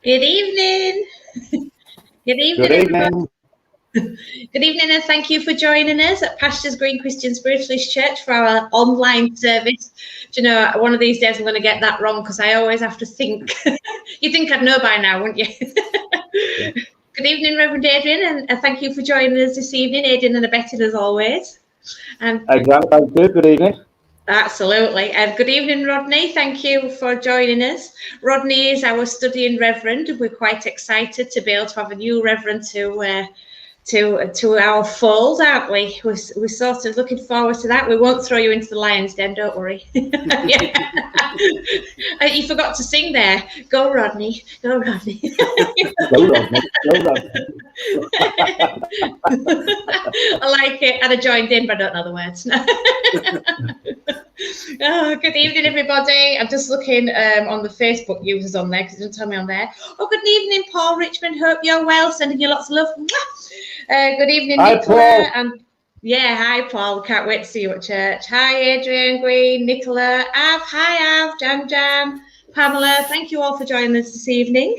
Good evening. Good evening. Good evening. Good evening, and thank you for joining us at Pastures Green Christian Spiritualist Church for our online service. Do you know, one of these days I'm going to get that wrong because I always have to think. You'd think I'd know by now, wouldn't you? Yeah. Good evening, Reverend Adrian, and thank you for joining us this evening. Adrian and Abetted as always. Exactly. Thank you. Good evening. Absolutely. And good evening, Rodney. Thank you for joining us. Rodney is our studying reverend. We're quite excited to be able to have a new reverend to our fold, aren't we? We're sort of looking forward to that. We won't throw you into the lion's den, don't worry. You forgot to sing there. Go, Rodney. Go, Rodney. Go, Rodney. Go, Rodney. I like it. And I joined in, but I don't know the words. Oh, good evening, everybody. I'm just looking on the Facebook users on there because it doesn't tell me on there. Oh, good evening, Paul Richmond. Hope you're well. Sending you lots of love. Good evening, hi, Nicola. Paul. And yeah, hi, Paul. Can't wait to see you at church. Hi, Adrian, Green, Nicola, Av. Hi, Av, Jan, Pamela. Thank you all for joining us this evening.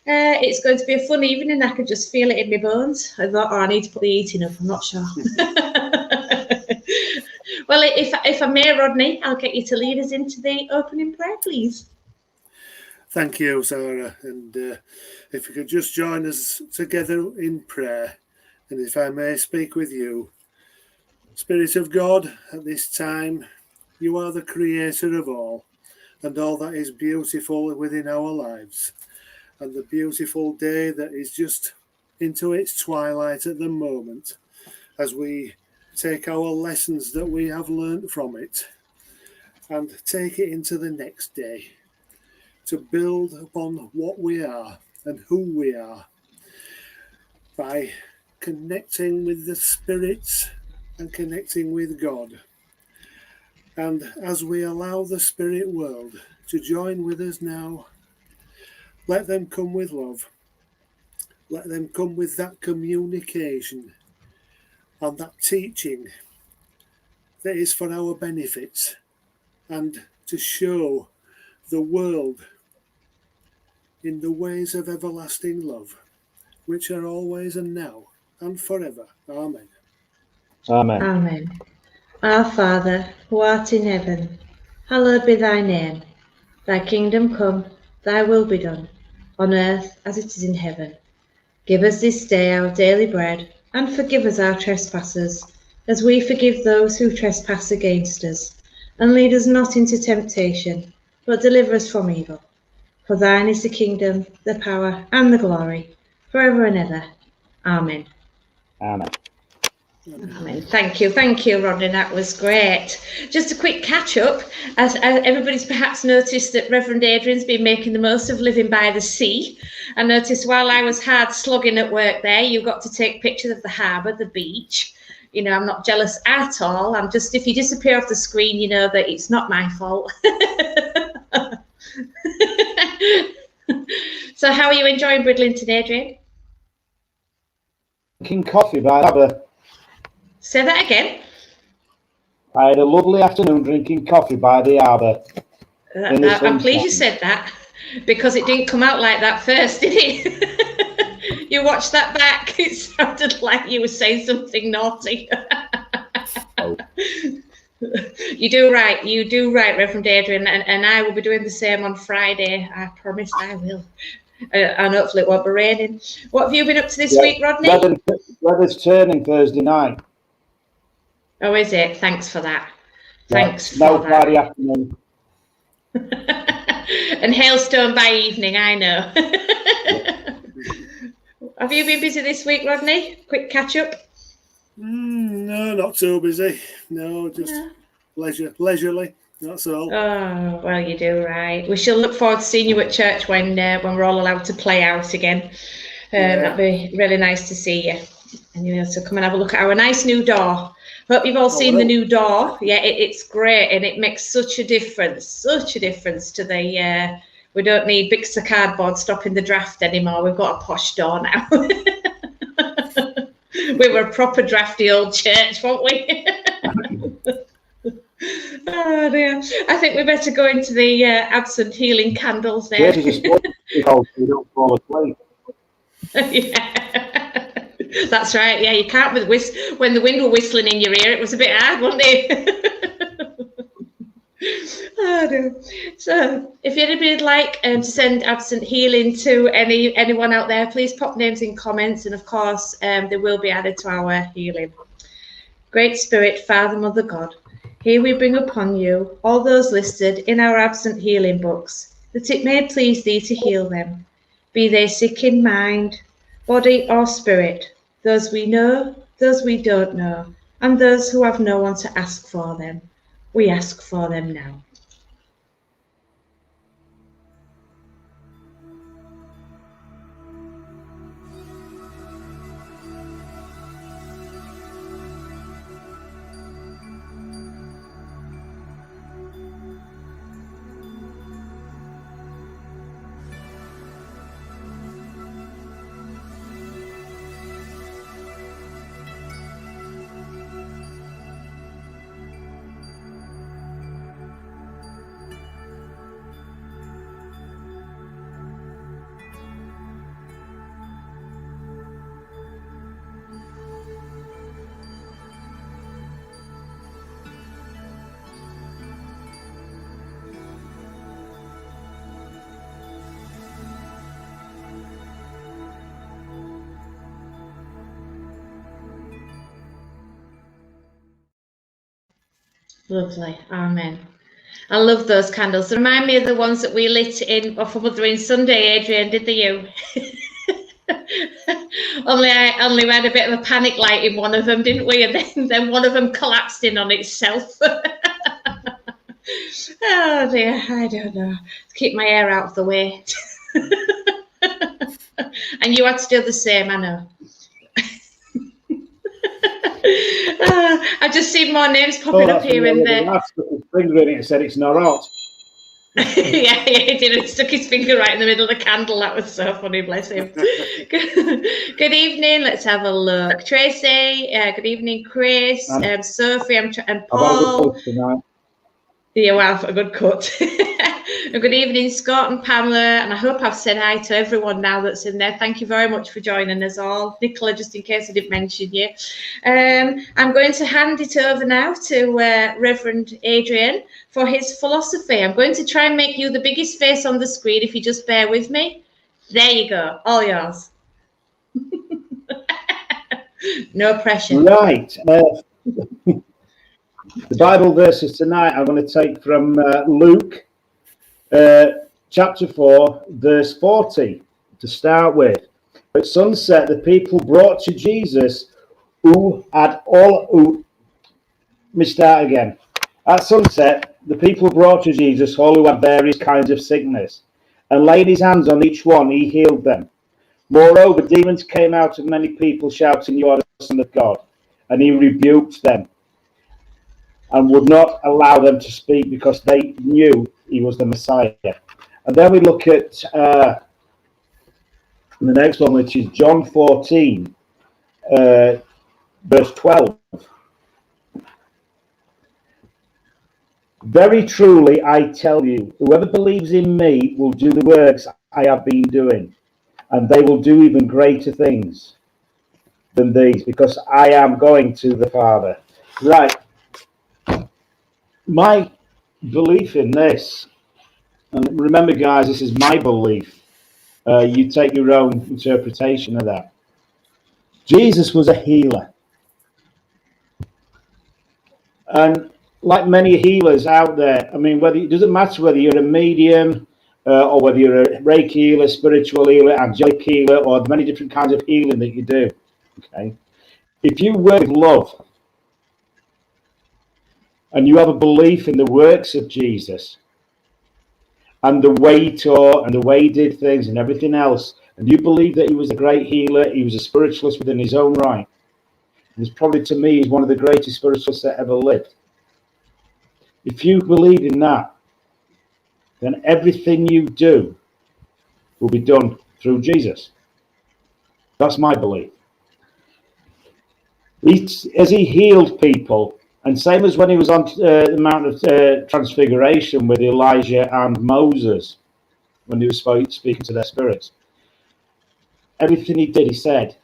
It's going to be a fun evening. I can just feel it in my bones. I thought, I need to put the eating up. I'm not sure. Well, if I may, Rodney, I'll get you to lead us into the opening prayer, please. Thank you, Sarah. And if you could just join us together in prayer, and if I may speak with you. Spirit of God, at this time, you are the creator of all, and all that is beautiful within our lives. And the beautiful day that is just into its twilight at the moment, as we take our lessons that we have learnt from it and take it into the next day to build upon what we are and who we are by connecting with the spirits and connecting with God. And as we allow the spirit world to join with us now, let them come with love. Let them come with that communication and that teaching that is for our benefits and to show the world in the ways of everlasting love, which are always and now and forever. Amen. Amen. Amen. Our Father, who art in heaven, hallowed be thy name. Thy kingdom come, thy will be done, on earth as it is in heaven. Give us this day our daily bread, and forgive us our trespasses, as we forgive those who trespass against us. And lead us not into temptation, but deliver us from evil. For thine is the kingdom, the power, and the glory, forever and ever. Amen. Amen. Amen. Thank you, Rodney. That was great. Just a quick catch up, as everybody's perhaps noticed that Reverend Adrian's been making the most of living by the sea. I noticed while I was hard slugging at work there, you got to take pictures of the harbour, the beach. You know, I'm not jealous at all. I'm just, if you disappear off the screen, you know that it's not my fault. So how are you enjoying Bridlington, Adrian? Drinking coffee by the harbour. Say that again. I had a lovely afternoon drinking coffee by the harbour. I'm pleased you said that, because it didn't come out like that first, did it? You watched that back. It sounded like you were saying something naughty. Oh. You do right, Reverend Adrian, and I will be doing the same on Friday. I promise I will. And hopefully it won't be raining. What have you been up to this week, Rodney? Weather's turning Thursday night. Oh, is it? Thanks for that. Friday afternoon. And hailstone by evening, I know. Have you been busy this week, Rodney? Quick catch up? No, not too busy. No, just leisurely. That's all. Oh, well, you do right. We shall look forward to seeing you at church when we're all allowed to play out again. That'd be really nice to see you. And you know, so come and have a look at our nice new door. Hope you've all seen the new door. Yeah, it's great, and it makes such a difference to the. We don't need bits of cardboard stopping the draft anymore. We've got a posh door now. We were a proper drafty old church, weren't we? Oh dear. I think we better go into the absent healing candles there. Jesus is so you don't fall asleep. Yeah. That's right. Yeah, you can't when the wind were whistling in your ear. It was a bit hard, wasn't it? Oh, no. So, if anybody would like to send absent healing to anyone out there, please pop names in comments, and of course, they will be added to our healing. Great Spirit, Father, Mother, God, here we bring upon you all those listed in our absent healing books, that it may please thee to heal them, be they sick in mind, body, or spirit, those we know, those we don't know, and those who have no one to ask for them. We ask for them now. Lovely. Amen. I love those candles. They remind me of the ones that we lit for Mothering Sunday, Adrian, did they you? only we had a bit of a panic light in one of them, didn't we? And then one of them collapsed in on itself. Oh dear, I don't know. Keep my hair out of the way. And you had to do the same, I know. I've just seen more names popping up here and there. His finger in it and said it's not hot. Yeah, he did. He stuck his finger right in the middle of the candle. That was so funny, bless him. Good evening. Let's have a look. Tracy, good evening, Chris, Sophie, and Paul. Yeah, well, a good cut. And good evening, Scott and Pamela. And I hope I've said hi to everyone now that's in there. Thank you very much for joining us all. Nicola, just in case I didn't mention you. I'm going to hand it over now to Reverend Adrian for his philosophy. I'm going to try and make you the biggest face on the screen if you just bear with me. There you go. All yours. No pressure. Right. The Bible verses tonight I'm going to take from Luke chapter 4, verse 40 to start with. At sunset, the people brought to Jesus At sunset, the people brought to Jesus all who had various kinds of sickness, and laid his hands on each one, he healed them. Moreover, demons came out of many people, shouting, "You are the Son of God." And he rebuked them, and would not allow them to speak, because they knew he was the Messiah. And then we look at the next one, which is John 14, verse 12. Very truly, I tell you, whoever believes in me will do the works I have been doing, and they will do even greater things than these, because I am going to the Father. Right. My belief in this, and remember, guys, this is my belief. You take your own interpretation of that. Jesus was a healer. And like many healers out there, I mean, it doesn't matter whether you're a medium or whether you're a Reiki healer, spiritual healer, angelic healer, or the many different kinds of healing that you do. Okay, if you work with love and you have a belief in the works of Jesus and the way he taught and the way he did things and everything else, and you believe that he was a great healer, he was a spiritualist within his own right, he's probably, to me, he's one of the greatest spiritualists that ever lived. If you believe in that, then everything you do will be done through Jesus. That's my belief. As he healed people And same as when he was on the Mount of Transfiguration with Elijah and Moses, when he was speaking to their spirits. Everything he did, he said,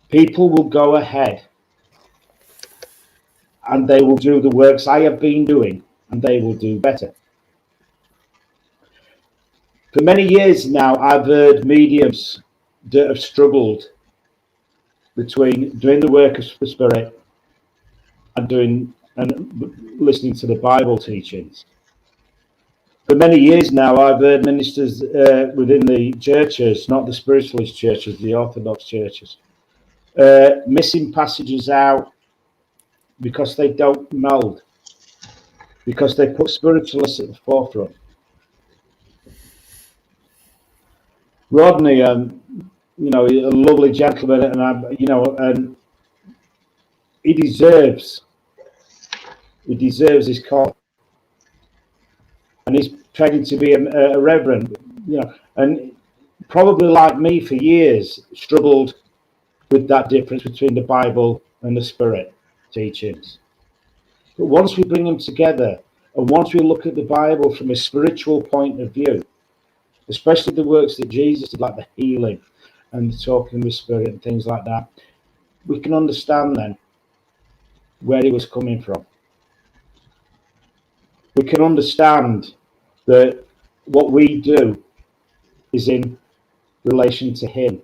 people will go ahead and they will do the works I have been doing, and they will do better. For many years now, I've heard mediums that have struggled between doing the work of the Spirit and listening to the Bible teachings. For many years now, I've heard ministers within the churches, not the spiritualist churches, the Orthodox churches, missing passages out because they don't meld, because they put spiritualists at the forefront. Rodney, a lovely gentleman, and he deserves his call, and he's training to be a reverend, and probably like me for years struggled with that difference between the Bible and the Spirit teachings. But once we bring them together, and once we look at the Bible from a spiritual point of view, especially the works that Jesus did, like the healing and talking with Spirit and things like that, we can understand then where he was coming from. We can understand that what we do is in relation to him,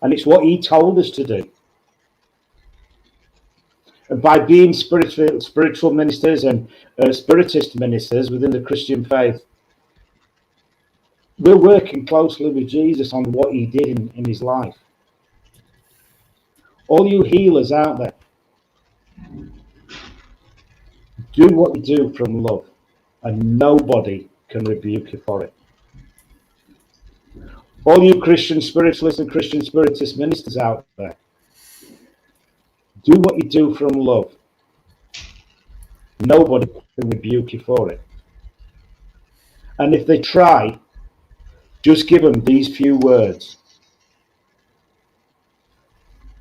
and it's what he told us to do. And by being spiritual ministers and spiritist ministers within the Christian faith, we're working closely with Jesus on what he did in his life. All you healers out there, do what you do from love, and nobody can rebuke you for it. All you Christian spiritualists and Christian spiritist ministers out there, do what you do from love. Nobody can rebuke you for it. And if they try, just give them these few words.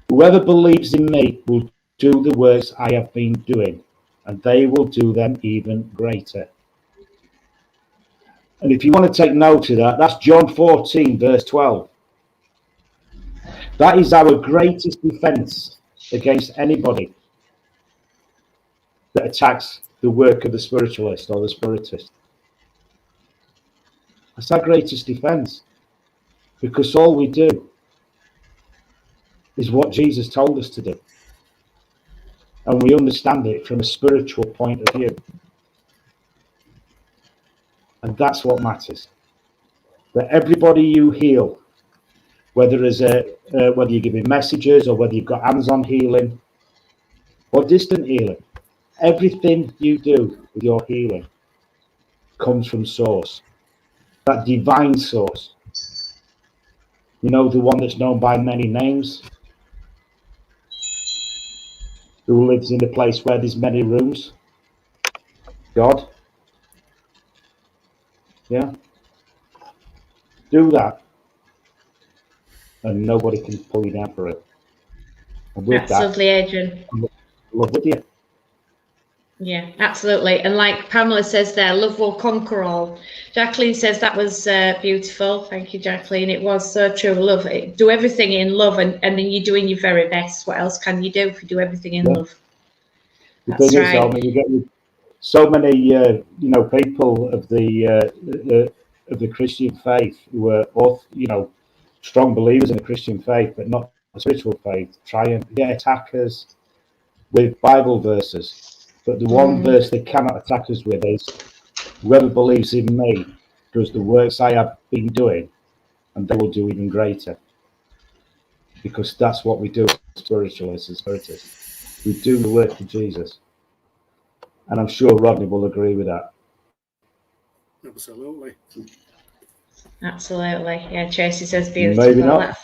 Whoever believes in me will do the works I have been doing, and they will do them even greater. And if you want to take note of that, that's John 14, verse 12. That is our greatest defense against anybody that attacks the work of the spiritualist or the spiritist. That's our greatest defense, because all we do is what Jesus told us to do, and we understand it from a spiritual point of view, and that's what matters. That everybody you heal, whether you're giving messages or whether you've got hands-on healing or distant healing, everything you do with your healing comes from source, that divine source. The one that's known by many names, who lives in a place where there's many rooms. God. Yeah. Do that, and nobody can pull you down for it. And with Absolutely, Adrian. Love with you. Yeah, absolutely. And like Pamela says there, love will conquer all. Jacqueline says that was beautiful. Thank you, Jacqueline. It was so true. Love it. Do everything in love, and then you're doing your very best. What else can you do if you do everything in love? That's right. You get so many, people of the Christian faith who are, strong believers in the Christian faith, but not the spiritual faith, try and attack us with Bible verses. But the one verse they cannot attack us with is, whoever believes in me does the works I have been doing, and they will do even greater. Because that's what we do as spiritualists and spiritists. We do the work of Jesus. And I'm sure Rodney will agree with that. Absolutely. Absolutely. Yeah, Tracy says beautiful. Maybe not.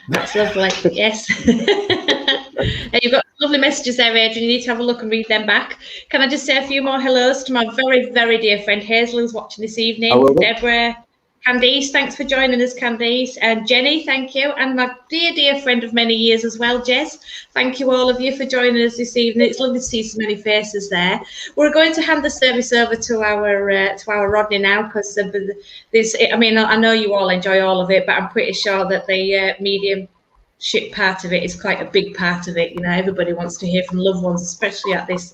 That's lovely. Yes. And you've got lovely messages there, Adrian. You need to have a look and read them back. Can I just say a few more hellos to my very, very dear friend Hazel, who's watching this evening? Deborah, Candice, thanks for joining us, Candice. And Jenny, thank you. And my dear friend of many years as well, Jess. Thank you all of you for joining us this evening. It's lovely to see so many faces there. We're going to hand the service over to our Rodney now, because this. I mean, I know you all enjoy all of it, but I'm pretty sure that the mediumship part of it is quite a big part of it. You know, everybody wants to hear from loved ones, especially at this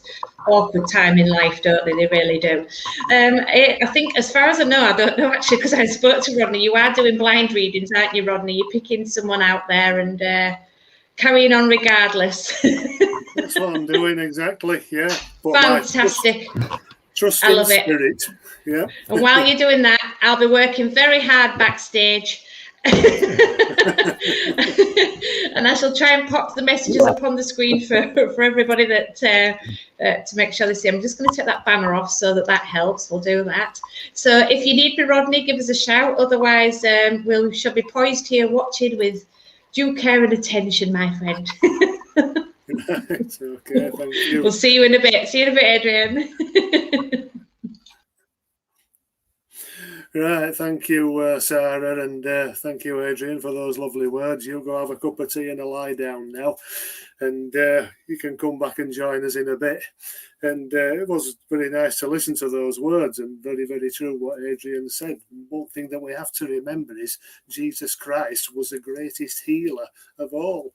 awkward time in life, don't they? They really do. I think, as far as I know, I don't know actually, because I spoke to Rodney, you are doing blind readings, aren't you, Rodney? You're picking someone out there and carrying on regardless. That's what I'm doing, exactly. Yeah. But fantastic. Trust in spirit. Yeah. And while you're doing that, I'll be working very hard backstage. And I shall try and pop the messages up on the screen for everybody that to make sure they see. I'm just going to take that banner off so that helps. We'll do that. So if you need me, Rodney, give us a shout. Otherwise, we shall be poised here watching with due care and attention, my friend. It's okay, thank you. We'll see you in a bit. See you in a bit, Adrian. Right, thank you, Sarah, and thank you, Adrian, for those lovely words. You go have a cup of tea and a lie down now, and you can come back and join us in a bit. And it was very nice to listen to those words, and very, very true what Adrian said. One thing that we have to remember is Jesus Christ was the greatest healer of all.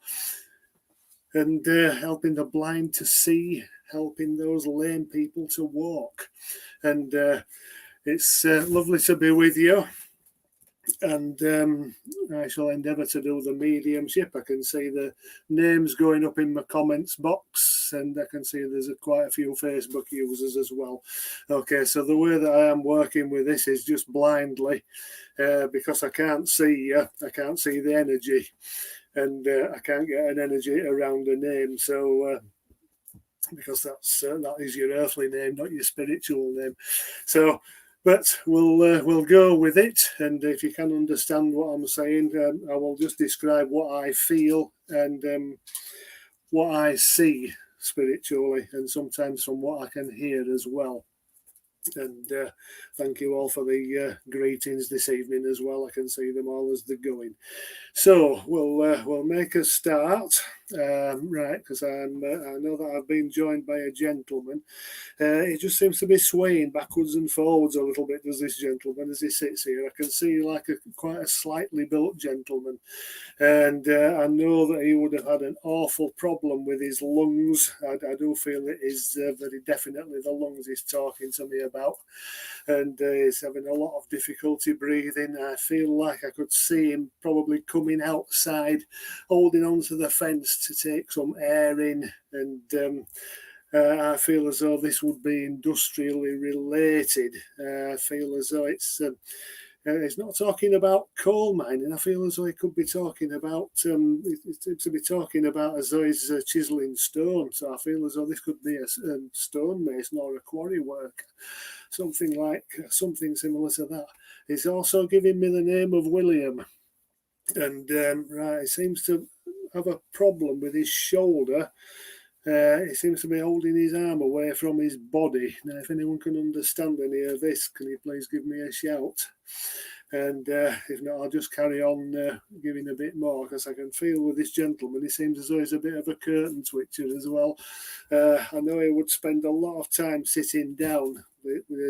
And helping the blind to see, helping those lame people to walk. And it's lovely to be with you. And I shall endeavour to do the mediumship. I can see the names going up in my comments box, and I can see there's quite a few Facebook users as well. Okay, so the way that I am working with this is just blindly, because I can't see you, I can't see the energy, and I can't get an energy around a name. So because that is your earthly name, not your spiritual name. So. But we'll go with it, and if you can understand what I'm saying, I will just describe what I feel and what I see spiritually, and sometimes from what I can hear as well. And thank you all for the greetings this evening as well. I can see them all as they're going. So we'll make a start, right? Because I know that I've been joined by a gentleman. He just seems to be swaying backwards and forwards a little bit. Does this gentleman as he sits here? I can see like quite a slightly built gentleman, and I know that he would have had an awful problem with his lungs. I do feel it is very definitely the lungs he's talking to me about, and he's having a lot of difficulty breathing. I feel like I could see him probably coming outside, holding onto the fence to take some air in, and I feel as though this would be industrially related. I feel as though it's not talking about coal mining. I feel as though he could be talking about to be talking about as though he's chiseling stone. So I feel as though this could be a stonemason or a quarry worker, something similar to that. He's also giving me the name of William, and right, he seems to have a problem with his shoulder. He seems to be holding his arm away from his body. Now, if anyone can understand any of this, can you please give me a shout? And if not, I'll just carry on giving a bit more, because I can feel with this gentleman, he seems as though he's a bit of a curtain twitcher as well. I know he would spend a lot of time sitting down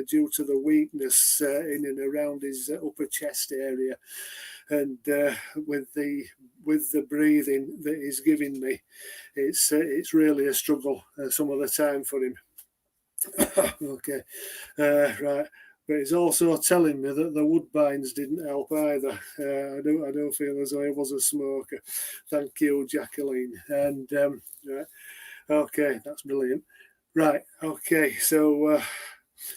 due to the weakness in and around his upper chest area. And with the breathing that he's giving me, it's really a struggle some of the time for him. Okay, right. But he's also telling me that the woodbines didn't help either. I don't feel as though he was a smoker. Thank you, Jacqueline. And right, okay, that's brilliant. Right, okay, so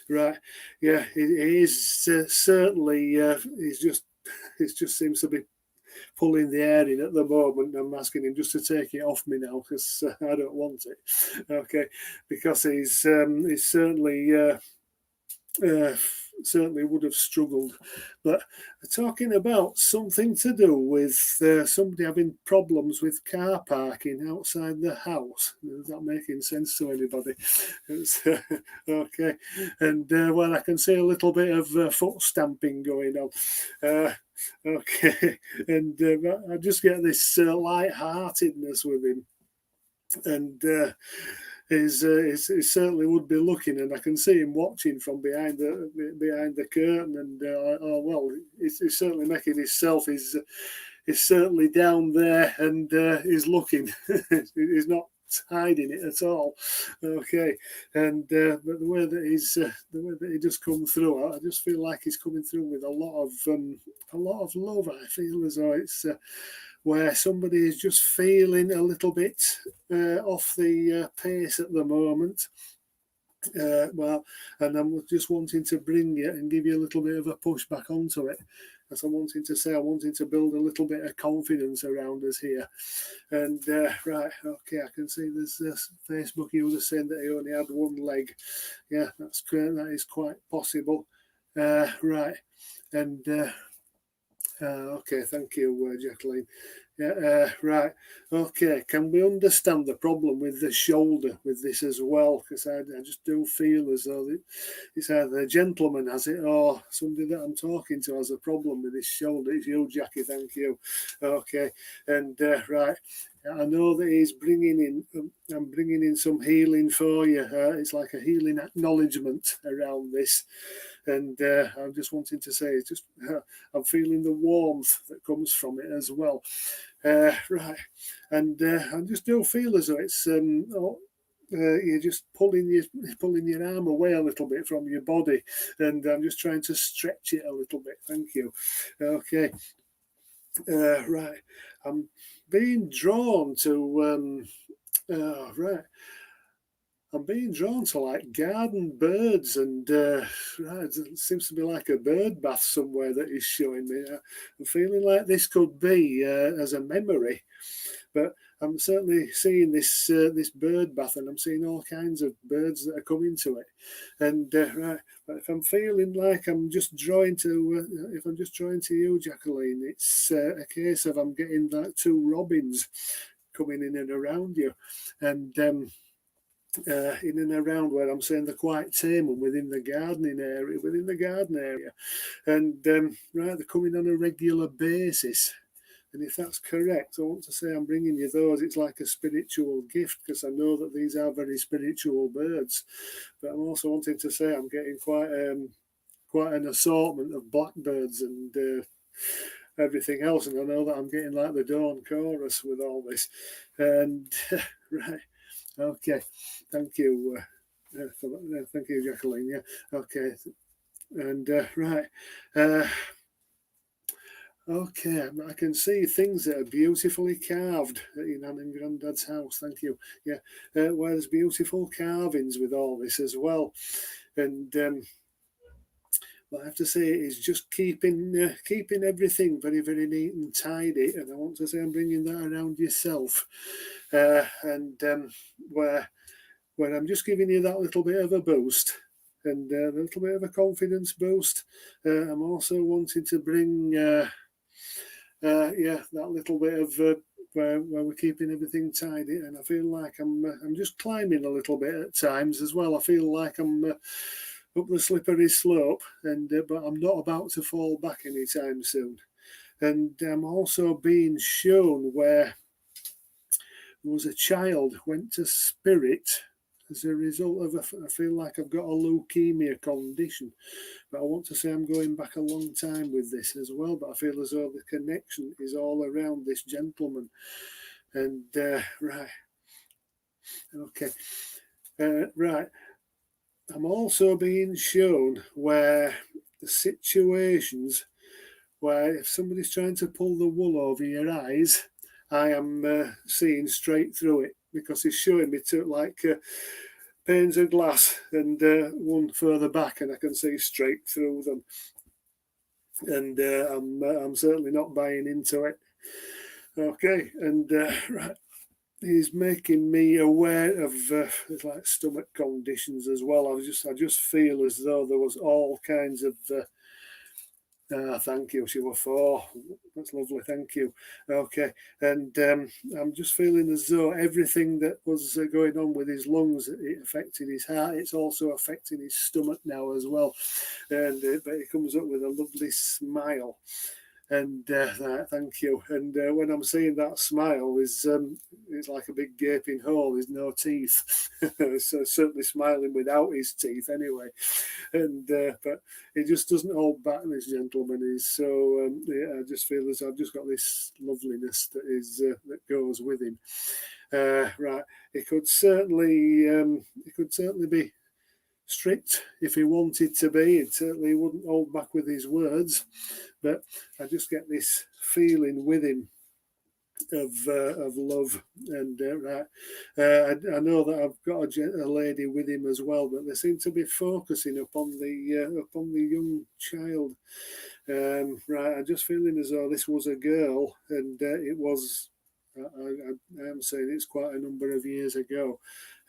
right, yeah, he is certainly. It just seems to be pulling the air in at the moment. I'm asking him just to take it off me now, because I don't want it. Okay, because he's certainly certainly would have struggled. But talking about something to do with somebody having problems with car parking outside the house. Is that making sense to anybody? Okay. And well, I can see a little bit of foot stamping going on. Okay. And I just get this light-heartedness with him. And he certainly would be looking, and I can see him watching from behind the curtain. And oh well, he's certainly making himself. He's certainly down there, and he's looking. He's not hiding it at all. Okay, and but the way that he just come through, I just feel like he's coming through with a lot of love. I feel as though it's where somebody is just feeling a little bit off the pace at the moment. Well, and I'm just wanting to bring you and give you a little bit of a push back onto it. As I'm wanting to build a little bit of confidence around us here. And right, okay, I can see there's this Facebook user saying that he only had one leg. Yeah, that's great. That is quite possible. Right, and okay, thank you, Jacqueline. Yeah, right. Okay, can we understand the problem with the shoulder with this as well? Because I just do feel as though it's either a gentleman has it or somebody that I'm talking to has a problem with his shoulder. It's you, Jackie, thank you. Okay, and right. I know that he's I'm bringing in some healing for you. It's like a healing acknowledgement around this. And I'm just wanting to say, I'm feeling the warmth that comes from it as well. Right. And I just do feel as though it's, you're just pulling your arm away a little bit from your body. And I'm just trying to stretch it a little bit. Thank you. Okay. Right. I'm being drawn to, right. I'm being drawn to like garden birds, and right, it seems to be like a bird bath somewhere that he's showing me. I'm feeling like this could be as a memory, but I'm certainly seeing this bird bath, and I'm seeing all kinds of birds that are coming to it. And right, but if I'm feeling like I'm just drawing to, if I'm just drawing to you, Jacqueline, it's a case of I'm getting like two robins coming in and around you, and in and around where I'm saying they're quite tame and within the garden area, and right, they're coming on a regular basis. And if that's correct, I want to say I'm bringing you those. It's like a spiritual gift, because I know that these are very spiritual birds. But I'm also wanting to say I'm getting quite an assortment of blackbirds and everything else, and I know that I'm getting like the dawn chorus with all this. And right. Okay, thank you. Thank you, Jacqueline. Yeah, okay, and right. Okay, I can see things that are beautifully carved in Nan and Grandad's house. Thank you. Yeah, where there's beautiful carvings with all this as well, and what I have to say is just keeping everything very, very neat and tidy. And I want to say I'm bringing that around yourself, and where I'm just giving you that little bit of a boost and a little bit of a confidence boost. I'm also wanting to bring, that little bit of where we're keeping everything tidy, and I feel like I'm just climbing a little bit at times as well. I feel like I'm up the slippery slope, and but I'm not about to fall back anytime soon. And I'm also being shown where there was a child went to spirit as a result of I feel like I've got a leukemia condition, but I want to say I'm going back a long time with this as well, but I feel as though the connection is all around this gentleman. And right, okay, right. I'm also being shown where the situations where if somebody's trying to pull the wool over your eyes, I am seeing straight through it, because he's showing me to like panes of glass, and one further back, and I can see straight through them. And I'm certainly not buying into it. Okay, and right. he's making me aware of like stomach conditions as well. I just feel as though there was all kinds of. Thank you. She was 4. That's lovely. Thank you. Okay, and I'm just feeling as though everything that was going on with his lungs, it affected his heart. It's also affecting his stomach now as well. And but he comes up with a lovely smile. And thank you. And when I'm seeing that smile, it's like a big gaping hole. There's no teeth. So certainly smiling without his teeth anyway. And but he just doesn't hold back, this gentleman. He's so I just feel as I've just got this loveliness that is that goes with him. Right, he could certainly be strict if he wanted to be. It certainly wouldn't hold back with his words, but I just get this feeling with him of love. And I know that I've got a lady with him as well, but they seem to be focusing upon the young child. Right, I'm just feeling as though this was a girl, and it was. I am saying it's quite a number of years ago,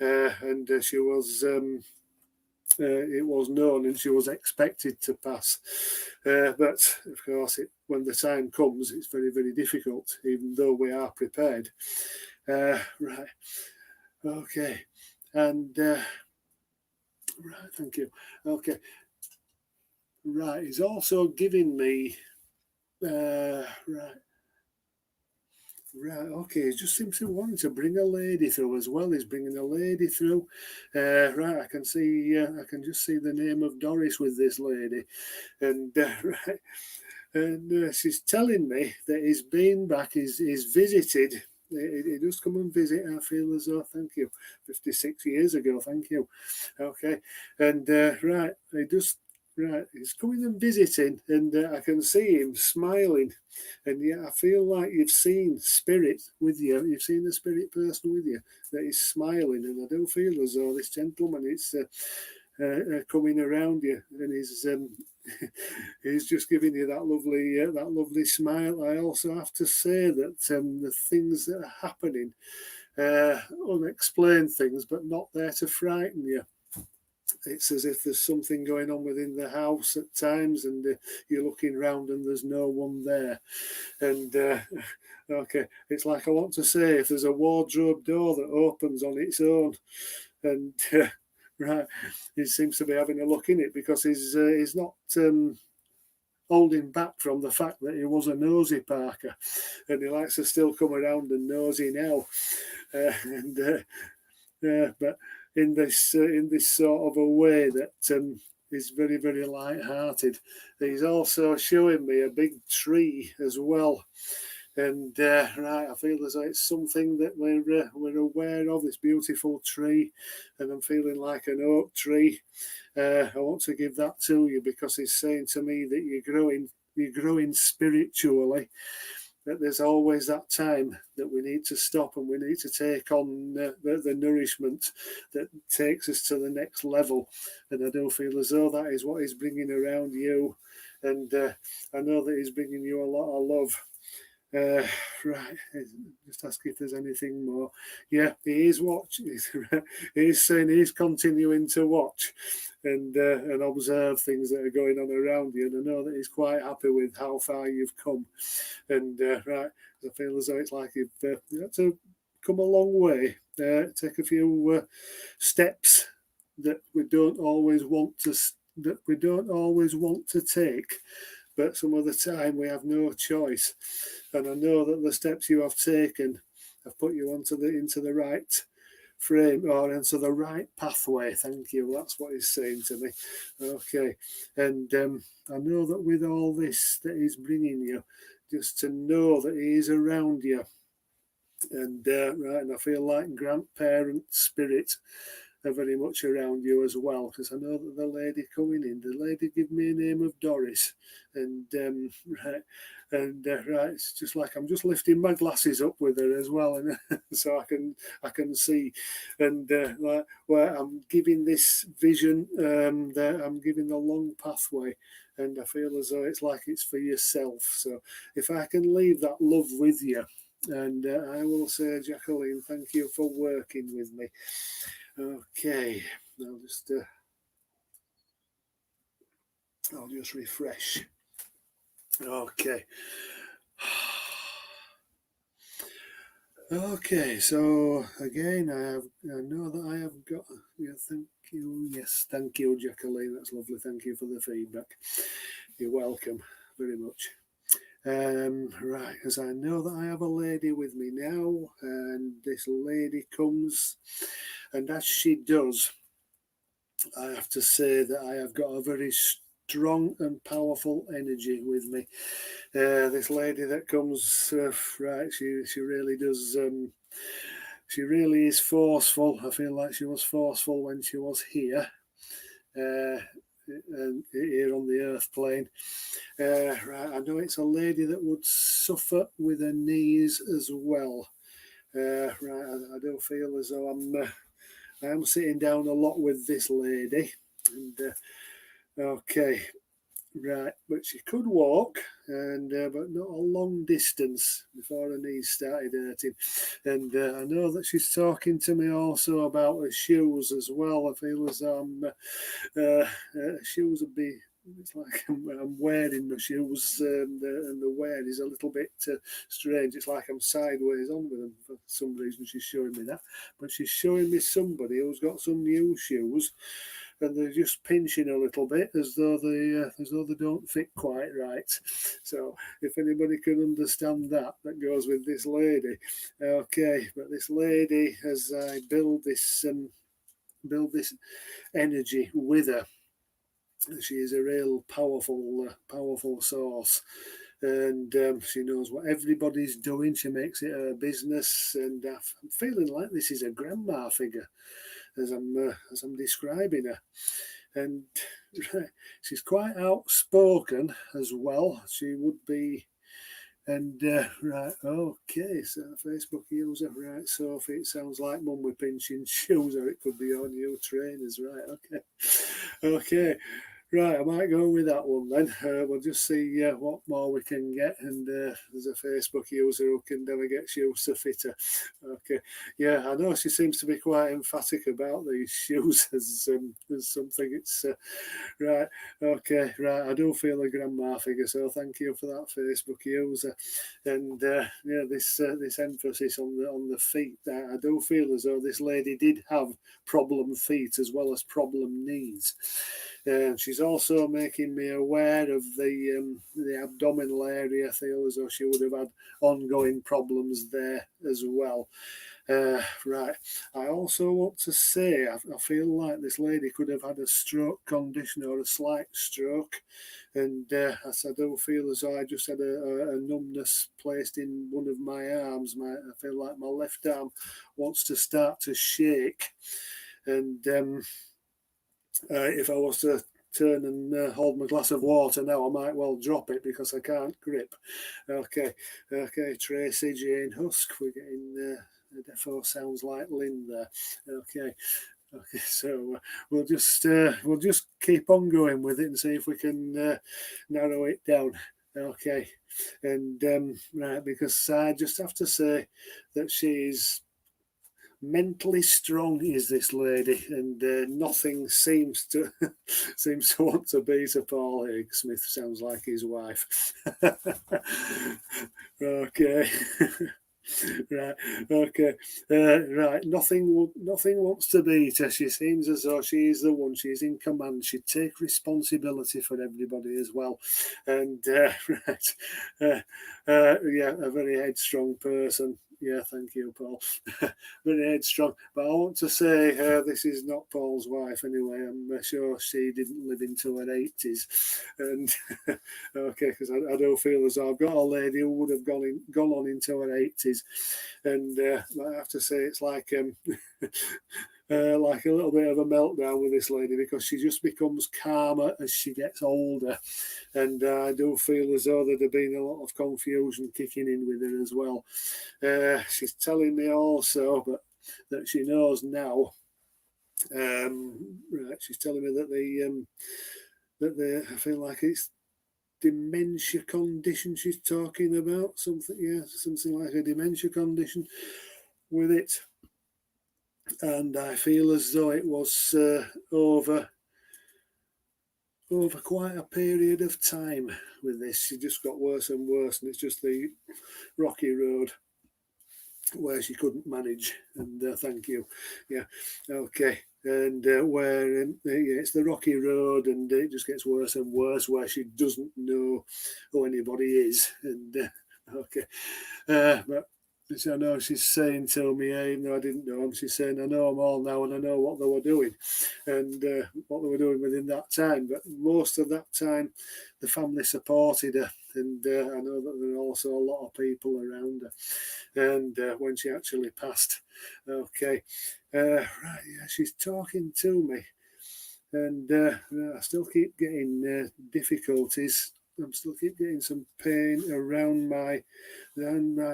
and she was. It was known and she was expected to pass. But of course, when the time comes, it's very, very difficult, even though we are prepared. Right. Okay. And right, thank you. Okay. Right. He's also giving me. Right. Right, okay. He just seems to want to bring a lady through as well. He's bringing a lady through. Right, I can just see the name of Doris with this lady, and right, and she's telling me that he's been back. He's visited. He does come and visit. I feel as though, thank you, 56 years ago. Thank you. Okay, and right, he just. Right, he's coming and visiting, and I can see him smiling, and yeah, I feel like you've seen spirit with you. You've seen the spirit person with you that is smiling, and I do feel as though this gentleman is coming around you, and he's he's just giving you that lovely smile. I also have to say that the things that are happening, unexplained things, but not there to frighten you. It's as if there's something going on within the house at times, and you're looking around and there's no one there. And okay, it's like I want to say, if there's a wardrobe door that opens on its own, and right, he seems to be having a look in it because he's not holding back from the fact that he was a nosy Parker, and he likes to still come around and nosy now, but in this sort of a way that is very, very light-hearted. He's also showing me a big tree as well, and right, I feel as though it's something that we're aware of. This beautiful tree, and I'm feeling like an oak tree. I want to give that to you because he's saying to me that you're growing spiritually. That there's always that time that we need to stop and we need to take on the nourishment that takes us to the next level. And I do feel as though that is what he's bringing around you. And I know that he's bringing you a lot of love. Right, just ask if there's anything more. Yeah, he is watching. He's saying he's continuing to watch and observe things that are going on around you. And I know that he's quite happy with how far you've come. And right, I feel as though it's like you've had to come a long way. Take a few steps that we don't always want to take. But some of the time we have no choice. And I know that the steps you have taken have put you into the right frame or into the right pathway. Thank you. That's what he's saying to me. Okay. And I know that with all this that he's bringing you, just to know that he is around you. And right, and I feel like grandparent spirit are very much around you as well, because I know that the lady coming in, the lady gave me a name of Doris, and right, it's just like I'm just lifting my glasses up with her as well, and so I can see, and like where I'm giving this vision, that I'm giving the long pathway, and I feel as though it's like it's for yourself. So if I can leave that love with you. And I will say, Jacqueline, thank you for working with me. Okay, I'll just refresh. Okay. Okay, so again, I know that I have got. Yeah, thank you. Yes, thank you, Jacqueline. That's lovely. Thank you for the feedback. You're welcome very much. Right, as I know that I have a lady with me now, and this lady comes, and as she does, I have to say that I have got a very strong and powerful energy with me. This lady that comes, right, she really does. She really is forceful. I feel like she was forceful when she was here, and here on the earth plane. Right, I know it's a lady that would suffer with her knees as well. Right, I do feel as though I am sitting down a lot with this lady, and okay, right, but she could walk, and but not a long distance before her knees started hurting. And I know that she's talking to me also about her shoes as well. I feel as though shoes would be. It's like I'm wearing my shoes, and the wear is a little bit strange. It's like I'm sideways on with them for some reason. She's showing me that, but she's showing me somebody who's got some new shoes, and they're just pinching a little bit as though they don't fit quite right. So if anybody can understand that goes with this lady. Okay, but this lady, as I build this energy with her, she is a real powerful source, and she knows what everybody's doing. She makes it her business, and I'm feeling like this is a grandma figure as I'm describing her. And she's quite outspoken as well. She would be. And right, okay, so Facebook user, right, Sophie, it sounds like mum with pinching shoes, or it could be your new trainers, right, okay, right, I might go with that one then. We'll just see what more we can get, and there's a Facebook user who can never get shoes to fit her. Okay, yeah, I know she seems to be quite emphatic about these shoes as something. It's right, okay, right. I do feel a grandma figure, so thank you for that, Facebook user. And yeah, this emphasis on the feet. I do feel as though this lady did have problem feet as well as problem knees. She's also making me aware of the abdominal area. I feel as though she would have had ongoing problems there as well. Right. I also want to say I feel like this lady could have had a stroke condition or a slight stroke, and as I do feel as though I just had a numbness placed in one of my arms. I feel like my left arm wants to start to shake, and if I was to turn and hold my glass of water now, I might well drop it because I can't grip. Okay, Tracy Jane Husk, we're getting the defo sounds like Lynn there. Okay, so we'll just keep on going with it and see if we can narrow it down. Okay, and right, because I just have to say that she's mentally strong is this lady, and nothing seems to want to beat her. Paul Smith sounds like his wife. Okay. Right, okay, right. Nothing wants to beat her. She seems as though she is the one. She's in command. She'd take responsibility for everybody as well, and right, yeah, a very headstrong person. Yeah, thank you, Paul. Very headstrong. But I want to say this is not Paul's wife anyway. I'm sure she didn't live into her 80s. And okay, because I do feel as though I've got a lady who would have gone on into her 80s. And I have to say it's like like a little bit of a meltdown with this lady because she just becomes calmer as she gets older. And I do feel as though there'd have been a lot of confusion kicking in with her as well. She's telling me also that she knows now. Right, she's telling me that I feel like it's dementia condition she's talking about, something like a dementia condition with it. And I feel as though it was over quite a period of time with this. She just got worse and worse, and it's just the rocky road where she couldn't manage. And thank you. Yeah, okay. And where it's the rocky road, and it just gets worse and worse, where she doesn't know who anybody is. And okay, but I know she's saying to me, even though I didn't know them, she's saying, I know them all now, and I know what they were doing, and what they were doing within that time. But most of that time, the family supported her, and I know that there were also a lot of people around her. And when she actually passed, okay, right, yeah, she's talking to me, and I still keep getting difficulties. I'm still keep getting some pain around my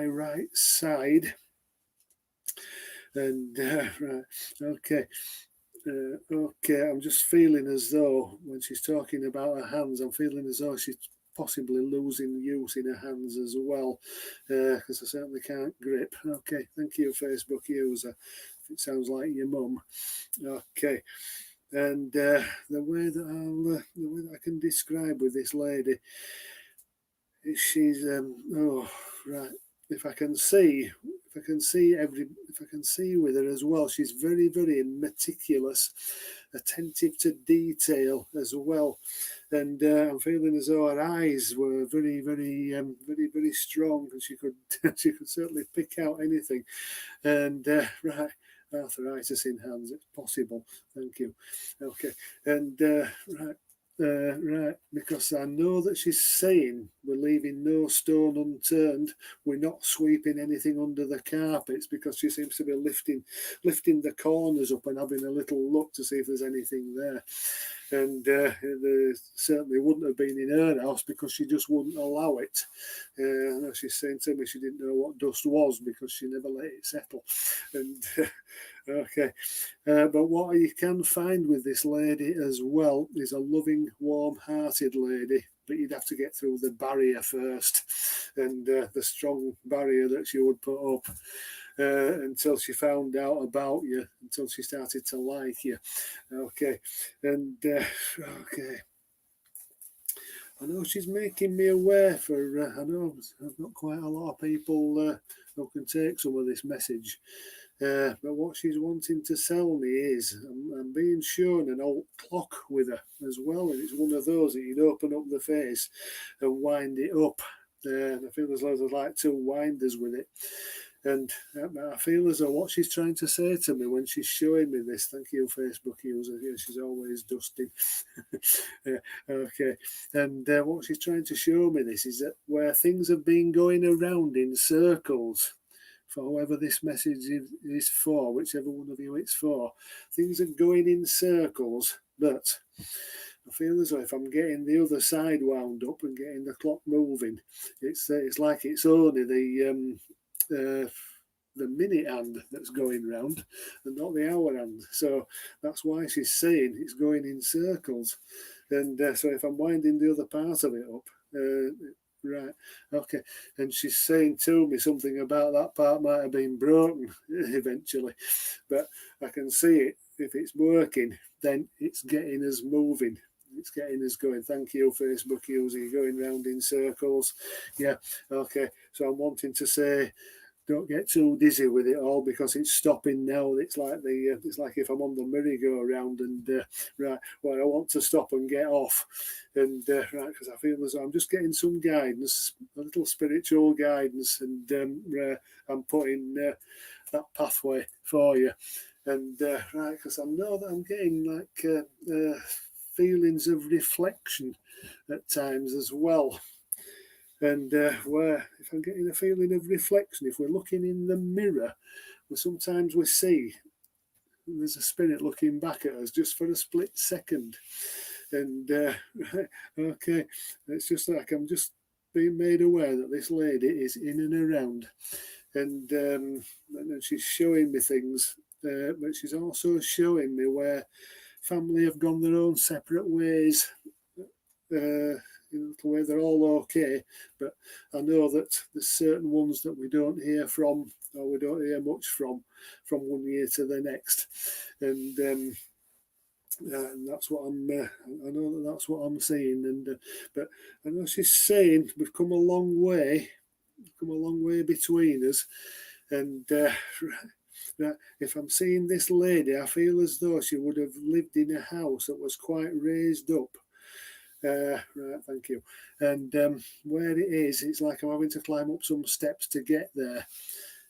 right side, and right, okay, okay. I'm just feeling as though when she's talking about her hands, I'm feeling as though she's possibly losing use in her hands as well, because I certainly can't grip. Okay, thank you, Facebook user. It sounds like your mum. Okay. And the way that I can describe with this lady is she's right. If I can see with her as well, she's very, very meticulous, attentive to detail as well, and I'm feeling as though her eyes were very, very, very, very strong, and she could certainly pick out anything, and right. Arthritis in hands, it's possible. Thank you. Okay, and right. Right, because I know that she's saying we're leaving no stone unturned. We're not sweeping anything under the carpets, because she seems to be lifting the corners up and having a little look to see if there's anything there. And there certainly wouldn't have been in her house, because she just wouldn't allow it. I know she's saying to me she didn't know what dust was, because she never let it settle. And okay, but what you can find with this lady as well is a loving, warm-hearted lady, but you'd have to get through the barrier first, and the strong barrier that she would put up until she found out about you, until she started to like you. Okay, and okay. I know she's making me aware for, I know I've got quite a lot of people who can take some of this message. But what she's wanting to sell me is, I'm being shown an old clock with her as well, and it's one of those that you'd open up the face and wind it up. And I feel there's like two winders with it. And I feel as though what she's trying to say to me when she's showing me this, thank you, Facebook user, yeah, she's always dusting. Okay, and what she's trying to show me this is that where things have been going around in circles, for whoever this message is for, whichever one of you it's for, things are going in circles, but I feel as though if I'm getting the other side wound up and getting the clock moving, it's like it's only the minute hand that's going round and not the hour hand. So that's why she's saying it's going in circles. And so if I'm winding the other part of it up, right, okay. And she's saying to me something about that part might have been broken eventually. But I can see it. If it's working, then it's getting us moving. It's getting us going. Thank you, Facebook user. You're going round in circles. Yeah, okay. So I'm wanting to say, don't get too dizzy with it all, because it's stopping now. It's like if I'm on the merry-go-round, and right, well, I want to stop and get off, and right, because I feel as though I'm just getting some guidance, a little spiritual guidance, and I'm putting that pathway for you, and right, because I know that I'm getting like feelings of reflection at times as well. And where, if I'm getting a feeling of reflection, if we're looking in the mirror, sometimes we see there's a spirit looking back at us just for a split second. And okay, it's just like I'm just being made aware that this lady is in and around, and she's showing me things, but she's also showing me where family have gone their own separate ways. in a little way they're all okay, but I know that there's certain ones that we don't hear from, or we don't hear much from one year to the next, and that's what I'm. I know that's what I'm saying, and but I know she's saying we've come a long way. We've come a long way between us, and if I'm seeing this lady, I feel as though she would have lived in a house that was quite raised up. Right, thank you. And where it is, it's like I'm having to climb up some steps to get there.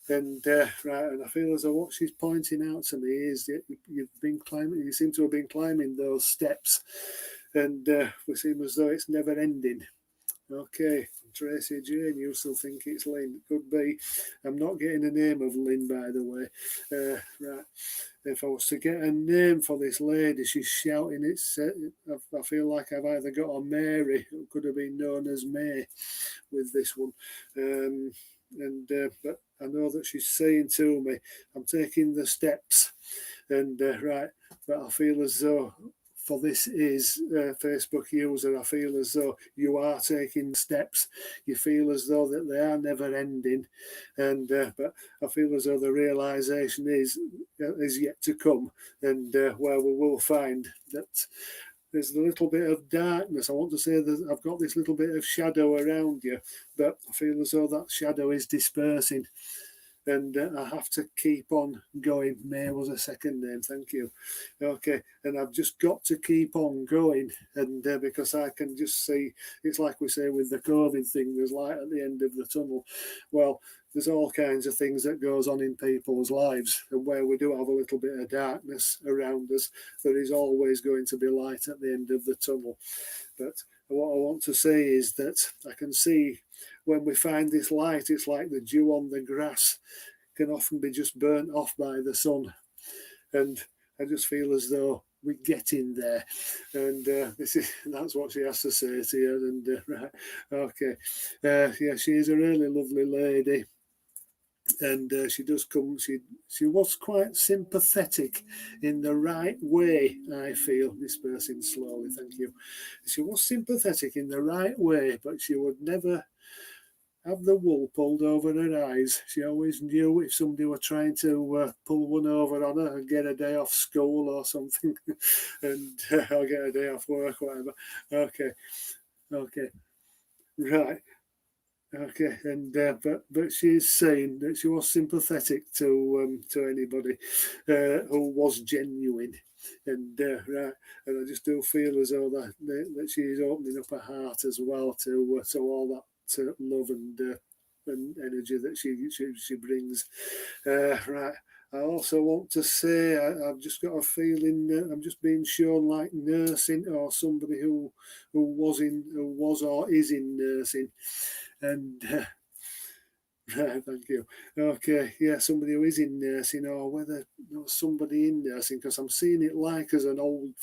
And right, and I feel as though what she's pointing out to me is that you've been climbing. You seem to have been climbing those steps, and we seem as though it's never ending. Okay, Tracy Jane, you still think it's Lynn? Could be. I'm not getting a name of Lynn, by the way. Right, if I was to get a name for this lady, she's shouting. It's. I feel like I've either got a Mary, who could have been known as May, with this one, but I know that she's saying to me, "I'm taking the steps," and right, but I feel as though. For this is Facebook user, I feel as though you are taking steps. You feel as though that they are never ending, and but I feel as though the realization is yet to come, and where we will find that there's a little bit of darkness. I want to say that I've got this little bit of shadow around you, but I feel as though that shadow is dispersing. And I have to keep on going. May was a second name, thank you. Okay, and I've just got to keep on going, and because I can just see, it's like we say with the COVID thing, there's light at the end of the tunnel. Well, there's all kinds of things that goes on in people's lives, and where we do have a little bit of darkness around us, there is always going to be light at the end of the tunnel. But what I want to say is that I can see when we find this light, it's like the dew on the grass can often be just burnt off by the sun. And I just feel as though we're getting there. And that's what she has to say to you. And right, okay. Yeah, she is a really lovely lady. And she does come, she was quite sympathetic in the right way, I feel, dispersing slowly, thank you. She was sympathetic in the right way, but she would never have the wool pulled over her eyes. She always knew if somebody were trying to pull one over on her and get a day off school or something, and or get a day off work, whatever. Okay, right. Okay, and but she's saying that she was sympathetic to anybody who was genuine, and right, and I just do feel as though that she is opening up her heart as well to all that love and energy that she brings. Right. I also want to say I've just got a feeling I'm just being shown like nursing or somebody who was or is in nursing, and right, thank you. Okay, yeah, somebody who is in nursing or whether somebody in nursing, because I'm seeing it like as an old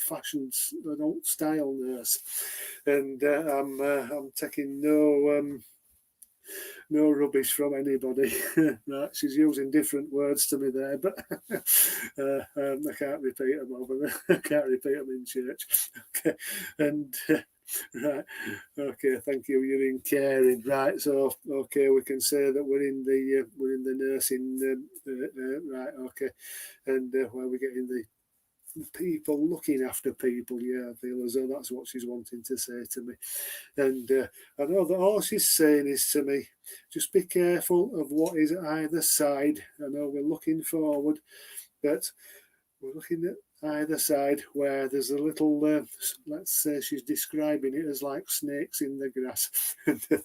style nurse, and I'm taking no rubbish from anybody. Right, she's using different words to me there, but I can't repeat them over there. I can't repeat them in church. Okay, and right, okay, thank you. You're in caring, right? So okay, we can say that we're in the nursing, right? Okay, and where we're getting the people looking after people. Yeah, I feel as though that's what she's wanting to say to me. And I know that all she's saying is to me, just be careful of what is either side. I know we're looking forward, but we're looking at either side where there's a little, let's say she's describing it as like snakes in the grass.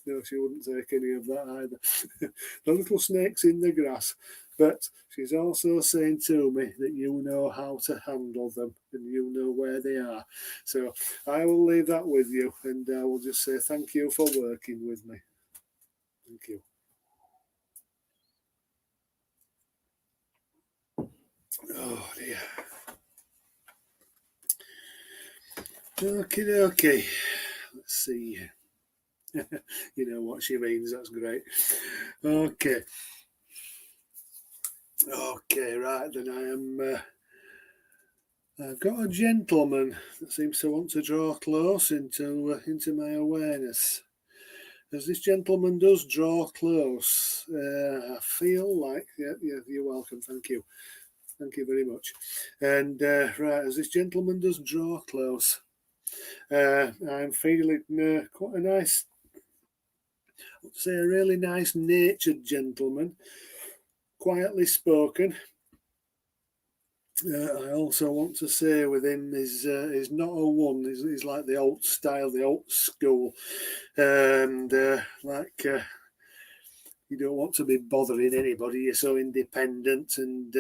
No, she wouldn't take any of that either. The little snakes in the grass. But she's also saying to me that you know how to handle them and you know where they are. So I will leave that with you, and I will just say thank you for working with me. Thank you. Oh dear. Okay. Let's see. You know what she means. That's great. Okay. Okay, right, then I am I've got a gentleman that seems to want to draw close into my awareness. As this gentleman does draw close, I feel like, yeah, you're welcome, thank you very much. And right, as this gentleman does draw close, I'm feeling quite a nice, I would say a really nice natured gentleman, quietly spoken. I also want to say with him is not a one. He's like the old style, the old school, and you don't want to be bothering anybody. You're so independent and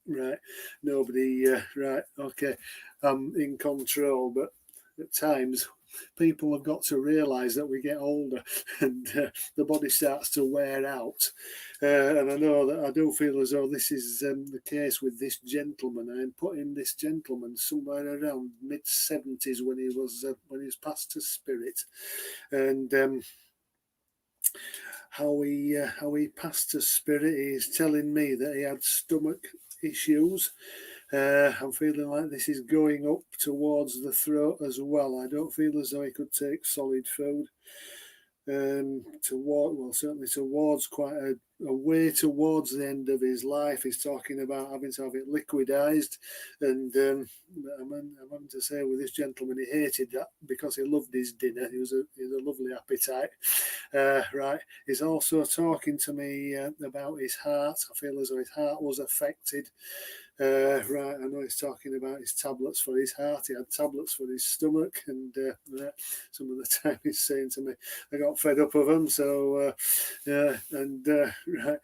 right. Nobody right. Okay, I'm in control, but at times people have got to realise that we get older and the body starts to wear out. And I know that I do feel as though this is the case with this gentleman. I'm putting this gentleman somewhere around mid-70s when he was passed to spirit, and how he passed to spirit. He's telling me that he had stomach issues. I'm feeling like this is going up towards the throat as well. I don't feel as though he could take solid food. Certainly towards quite a way towards the end of his life. He's talking about having to have it liquidized, and I'm having to say with this gentleman, he hated that because he loved his dinner. He was a lovely appetite. Right, he's also talking to me about his heart. I feel as though his heart was affected. Right, I know he's talking about his tablets for his heart. He had tablets for his stomach, and some of the time he's saying to me, I got fed up of them. So, right,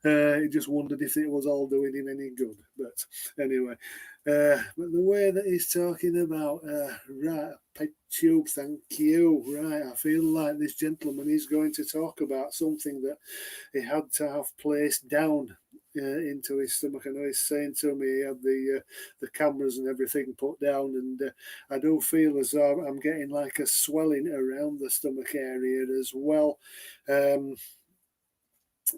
he just wondered if it was all doing him any good. But anyway, but the way that he's talking about, right, peg tube, thank you. Right, I feel like this gentleman is going to talk about something that he had to have placed down into his stomach. I know he's saying to me he had the cameras and everything put down, and I do feel as though I'm getting like a swelling around the stomach area as well.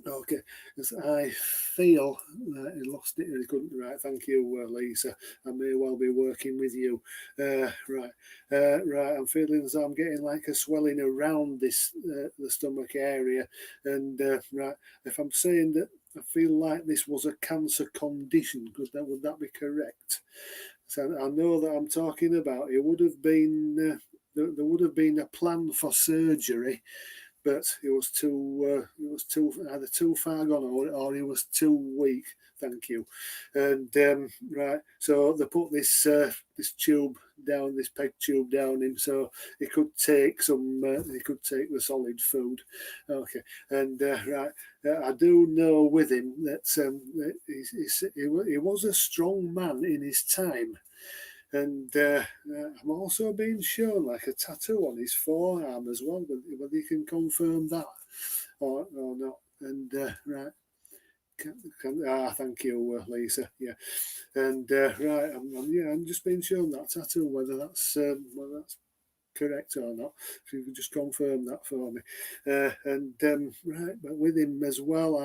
Okay, because I feel that he lost it and he couldn't. Right, thank you, Lisa. I may well be working with you. Right, I'm feeling as though I'm getting like a swelling around this the stomach area, and right, if I'm saying that I feel like this was a cancer condition, would that be correct? So I know that I'm talking about it would have been there would have been a plan for surgery, but it was either too far gone or he was too weak. Thank you. And right, so they put this tube down, this peg tube down him, so he could take the solid food. Okay, and right, I do know with him that he was a strong man in his time. And I'm also being shown like a tattoo on his forearm as well, whether you can confirm that or not. And right, thank you, Lisa. Yeah, and right, I'm just being shown that tattoo, whether that's correct or not. If you could just confirm that for me. Right, but with him as well,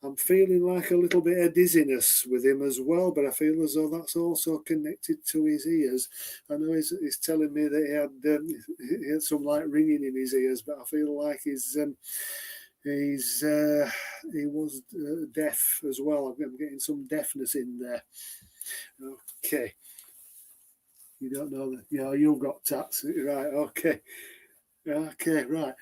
I'm feeling like a little bit of dizziness with him as well, but I feel as though that's also connected to his ears. I know he's telling me that he had some like ringing in his ears, but I feel like he was deaf as well. I'm getting some deafness in there. Okay. You don't know that? Yeah, you've got tats. Right, okay. Okay, right.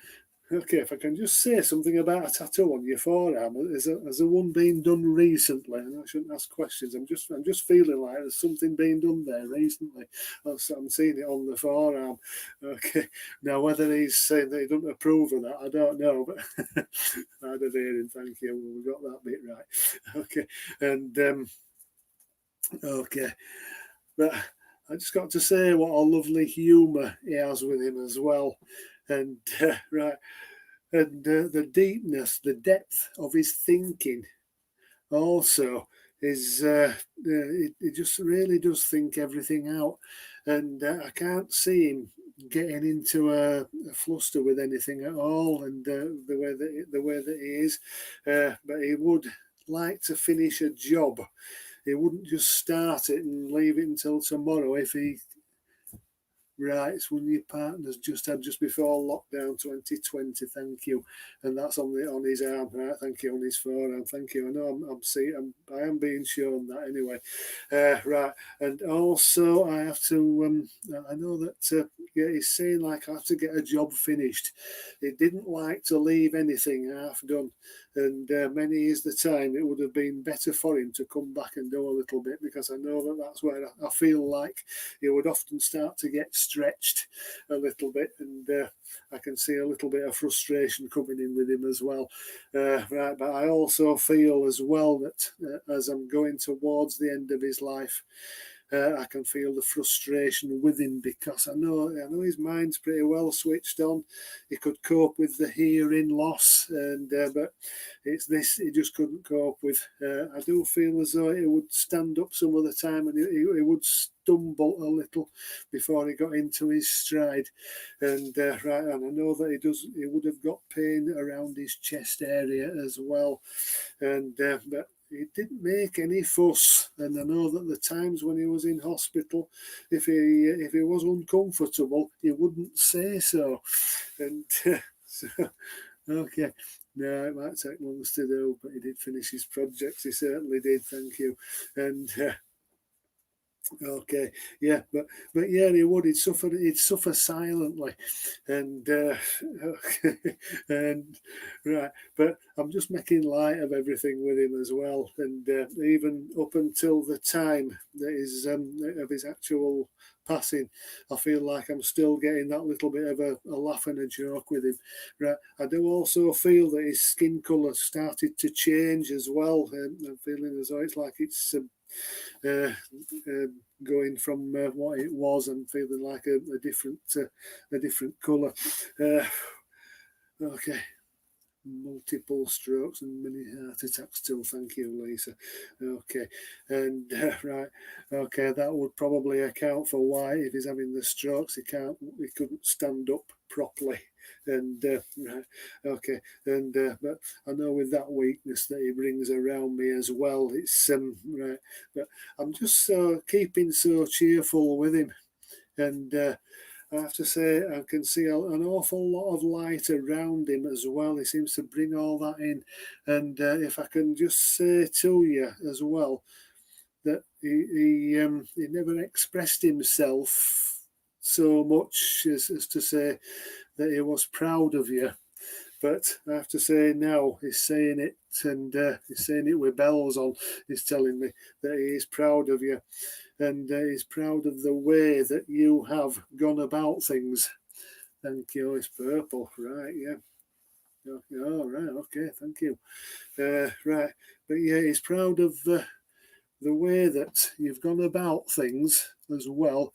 Okay, if I can just say something about a tattoo on your forearm, has the one been done recently? And I shouldn't ask questions. I'm just feeling like there's something being done there recently. I'm seeing it on the forearm. Okay, now whether he's saying that he doesn't approve of that, I don't know. But I had a hearing. Thank you. We got that bit right. Okay, and okay, but I just got to say what a lovely humour he has with him as well, and right. And the deepness, the depth of his thinking also is, it just really does think everything out. And I can't see him getting into a fluster with anything at all, and the way that he is. But he would like to finish a job. he wouldn't just start it and leave it until tomorrow if he. Right, it's one of your partners just had just before lockdown 2020. Thank you, and that's on his arm. Right, thank you, on his forearm. Thank you. I know I am being shown that anyway. Right, and also I have to. I know that he's saying like I have to get a job finished. He didn't like to leave anything half done, and many is the time it would have been better for him to come back and do a little bit, because I know that that's where I feel like he would often start to get stretched a little bit, and I can see a little bit of frustration coming in with him as well. Right, but I also feel as well that as I'm going towards the end of his life, I can feel the frustration with him, because I know his mind's pretty well switched on. He could cope with the hearing loss, and but it's this he just couldn't cope with. I do feel as though he would stand up some of the time, and he would stumble a little before he got into his stride. And right, and I know that he would have got pain around his chest area as well, and but he didn't make any fuss, and I know that the times when he was in hospital, if he was uncomfortable, he wouldn't say so. And so, okay, no, it might take months to do, but he did finish his projects. He certainly did. Thank you. And okay, yeah, but yeah, he would. He'd suffer silently, and and right. But I'm just making light of everything with him as well, and even up until the time that is of his actual passing, I feel like I'm still getting that little bit of a laugh and a joke with him. Right, I do also feel that his skin colour started to change as well. I'm feeling as though it's like it's. Going from what it was and feeling like a different colour. Okay. Multiple strokes and many heart attacks too. Thank you, Lisa. Okay, and right, okay, that would probably account for why, if he's having the strokes, he couldn't stand up properly. And right, okay, and but I know with that weakness that he brings around me as well, it's right. But I'm just keeping so cheerful with him, and I have to say, I can see an awful lot of light around him as well. He seems to bring all that in. And if I can just say to you as well, that he never expressed himself so much as to say that he was proud of you. But I have to say now he's saying it, and he's saying it with bells on. He's telling me that he is proud of you, and he's proud of the way that you have gone about things. Thank you. It's purple, right? Yeah. Oh, right. Okay. Thank you. Right, but yeah, he's proud of the way that you've gone about things as well.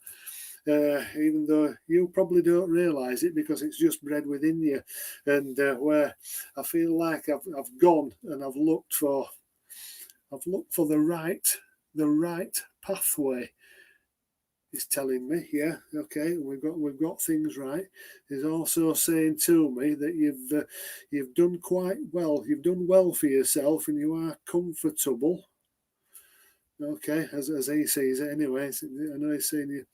Even though you probably don't realise it because it's just bred within you, and where I feel like I've gone and I've looked for the right pathway. He's telling me, yeah, okay, we've got things right. He's also saying to me that you've done quite well. You've done well for yourself, and you are comfortable. Okay, as he sees it anyway. I know he's saying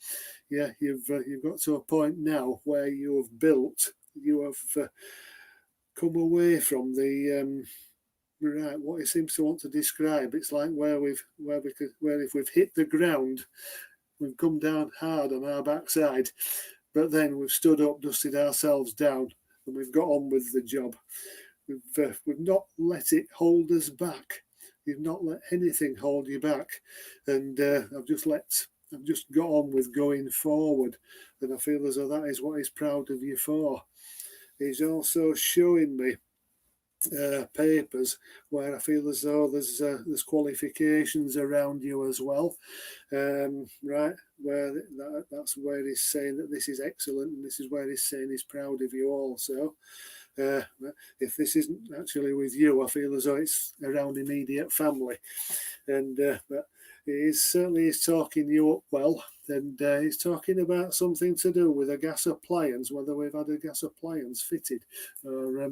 you've got to a point now where you have come away from the right, what he seems to want to describe. It's like where if we've hit the ground, we've come down hard on our backside, but then we've stood up, dusted ourselves down, and we've got on with the job. We've not let it hold us back. You've not let anything hold you back, and I've just got on with going forward, and I feel as though that is what he's proud of you for. He's also showing me papers where I feel as though there's qualifications around you as well, right? Where that's where he's saying that this is excellent, and this is where he's saying he's proud of you also. If this isn't actually with you, I feel as though it's around immediate family, and but he's talking you up well, and he's talking about something to do with a gas appliance, whether we've had a gas appliance fitted or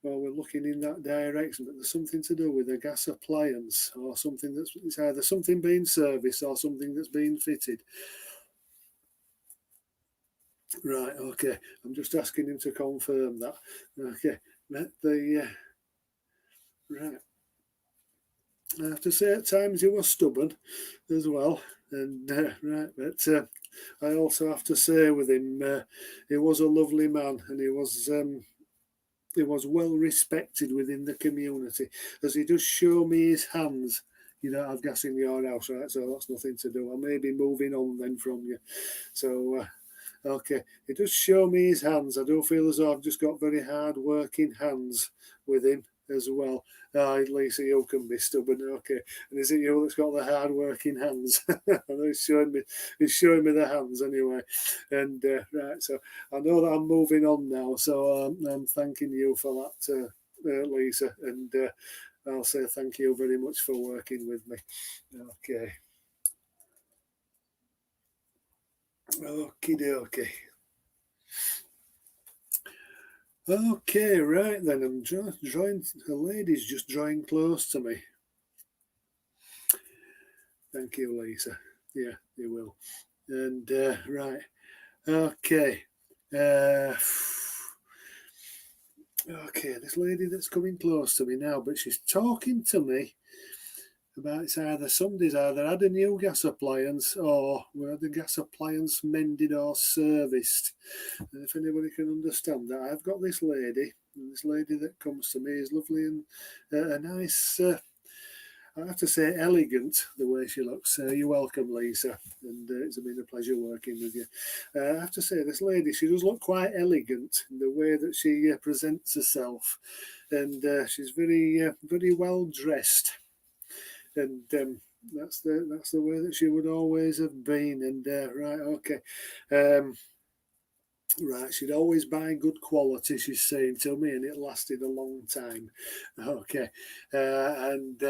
or we're looking in that direction, that there's something to do with a gas appliance or something that's, it's either something being serviced or something that's being fitted. Right, okay. I'm just asking him to confirm that. Okay, right. I have to say, at times he was stubborn as well, and right. But I also have to say, with him, he was a lovely man, and he was well respected within the community, as he does show me his hands. You don't have gas in your house, right? So that's nothing to do. I may be moving on then from you. So, okay, he does show me his hands. I do feel as though I've just got very hard working hands with him as well. Lisa, you can be stubborn, okay. And is it you that's got the hard working hands? I know he's showing me the hands anyway. And right, so I know that I'm moving on now. So I'm thanking you for that, Lisa, and I'll say thank you very much for working with me. Okay. Okie dokie. Okay, right then. I'm drawing. The lady's just drawing close to me. Thank you, Lisa. Yeah, you will. And right. Okay. Okay, this lady that's coming close to me now, but she's talking to me about it's either somebody's either had a new gas appliance or we had the gas appliance mended or serviced. And if anybody can understand that, I've got this lady, and this lady that comes to me is lovely and a nice, I have to say, elegant, the way she looks. You're welcome, Lisa, and it's been a pleasure working with you. I have to say, this lady, she does look quite elegant in the way that she presents herself, and she's very, very well dressed. And that's the way that she would always have been. And right, okay, right. She'd always buy good quality. She's saying to me, and it lasted a long time. Okay, and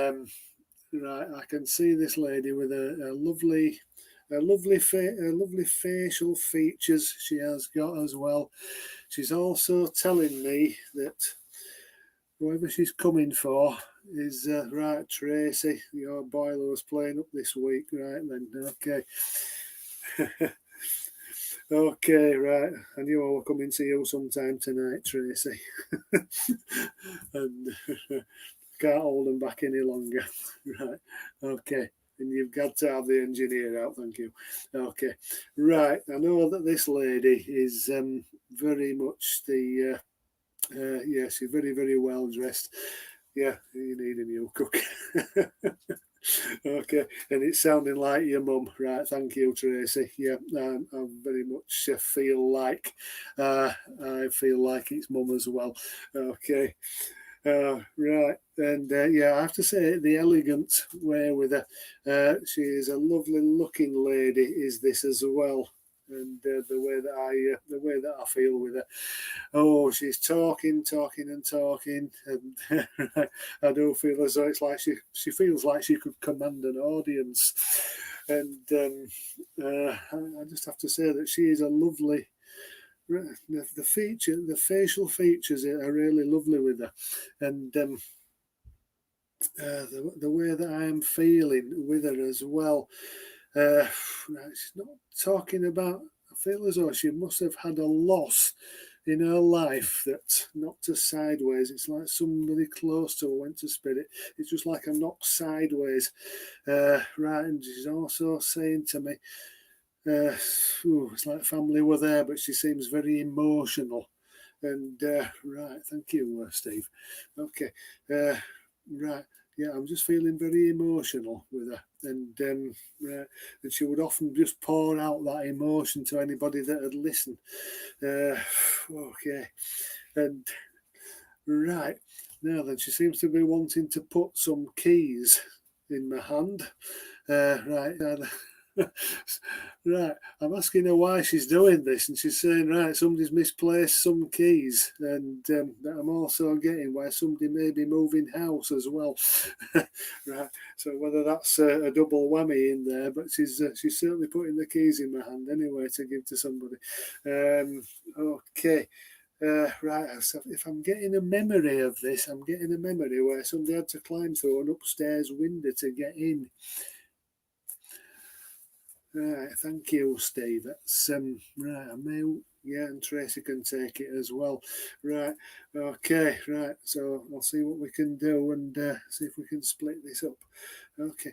right, I can see this lady with a lovely facial features she has got as well. She's also telling me that whoever she's coming for is right, Tracy, your boiler was playing up this week, right then, okay. Okay, right, I knew I was coming to you sometime tonight, Tracy. And can't hold them back any longer. Right, okay. And you've got to have the engineer out, thank you. Okay, right, I know that this lady is very much the... yeah, she's very, very well dressed. Yeah, you need a new cook. Okay, and it's sounding like your mum, right? Thank you, Tracy. Yeah, I very much feel like it's mum as well. Okay, right, and yeah, I have to say the elegant way with her. She is a lovely looking lady. Is this as well? And the way that I feel with her. Oh, she's talking, and I do feel as though it's like she feels like she could command an audience. And I just have to say that she is a lovely. The facial features are really lovely with her, and the way that I am feeling with her as well. She's not talking about. I feel as though she must have had a loss in her life that knocked her sideways. It's like somebody close to her went to spirit. It's just like a knock sideways. Right, and she's also saying to me, it's like family were there, but she seems very emotional. And right, thank you, Steve. Okay, right. Yeah, I'm just feeling very emotional with her, and she would often just pour out that emotion to anybody that had listened. Okay, and right now then, she seems to be wanting to put some keys in my hand. Right. Right, I'm asking her why she's doing this, and she's saying, right, somebody's misplaced some keys, and I'm also getting why somebody may be moving house as well. Right, so whether that's a double whammy in there, but she's certainly putting the keys in my hand anyway to give to somebody. Okay, Right, so if I'm getting a memory of this, I'm getting a memory where somebody had to climb through an upstairs window to get in. Right, thank you, Steve. That's right. I may, yeah, and Tracy can take it as well. Right, okay, right. So I'll see what we can do and see if we can split this up. Okay,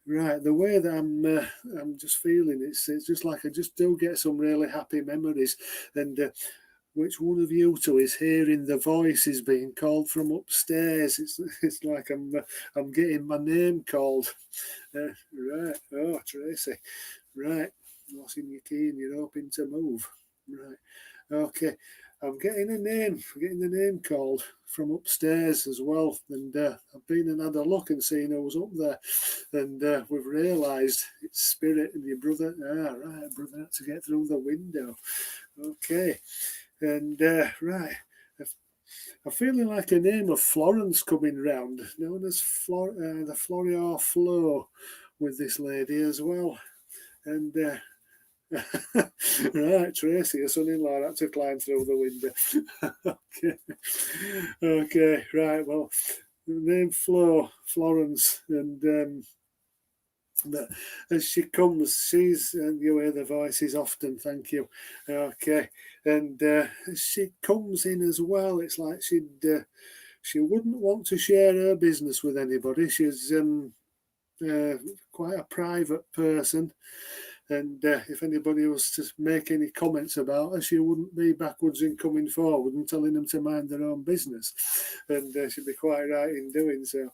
right. The way that I'm just feeling it's just like I just do get some really happy memories, and which one of you two is hearing the voices being called from upstairs? It's like I'm getting my name called. Right. Oh, Tracy. Right. What's in your key and you're hoping to move. Right. Okay. I'm getting the name called from upstairs as well. And I've been and had a look and seen who's up there. And we've realised it's Spirit and your brother. Ah, right. Brother had to get through the window. Okay. And right. I'm feeling like a name of Florence coming round, known as the Florior Flow, with this lady as well. And right, Tracy, your son-in-law had to climb through the window. Okay, right. Well, the name Florence, and but as she comes, you hear the voices often. Thank you. Okay, and as she comes in as well, it's like she wouldn't want to share her business with anybody. She's quite a private person. And if anybody was to make any comments about her, she wouldn't be backwards in coming forward and telling them to mind their own business. And she'd be quite right in doing so.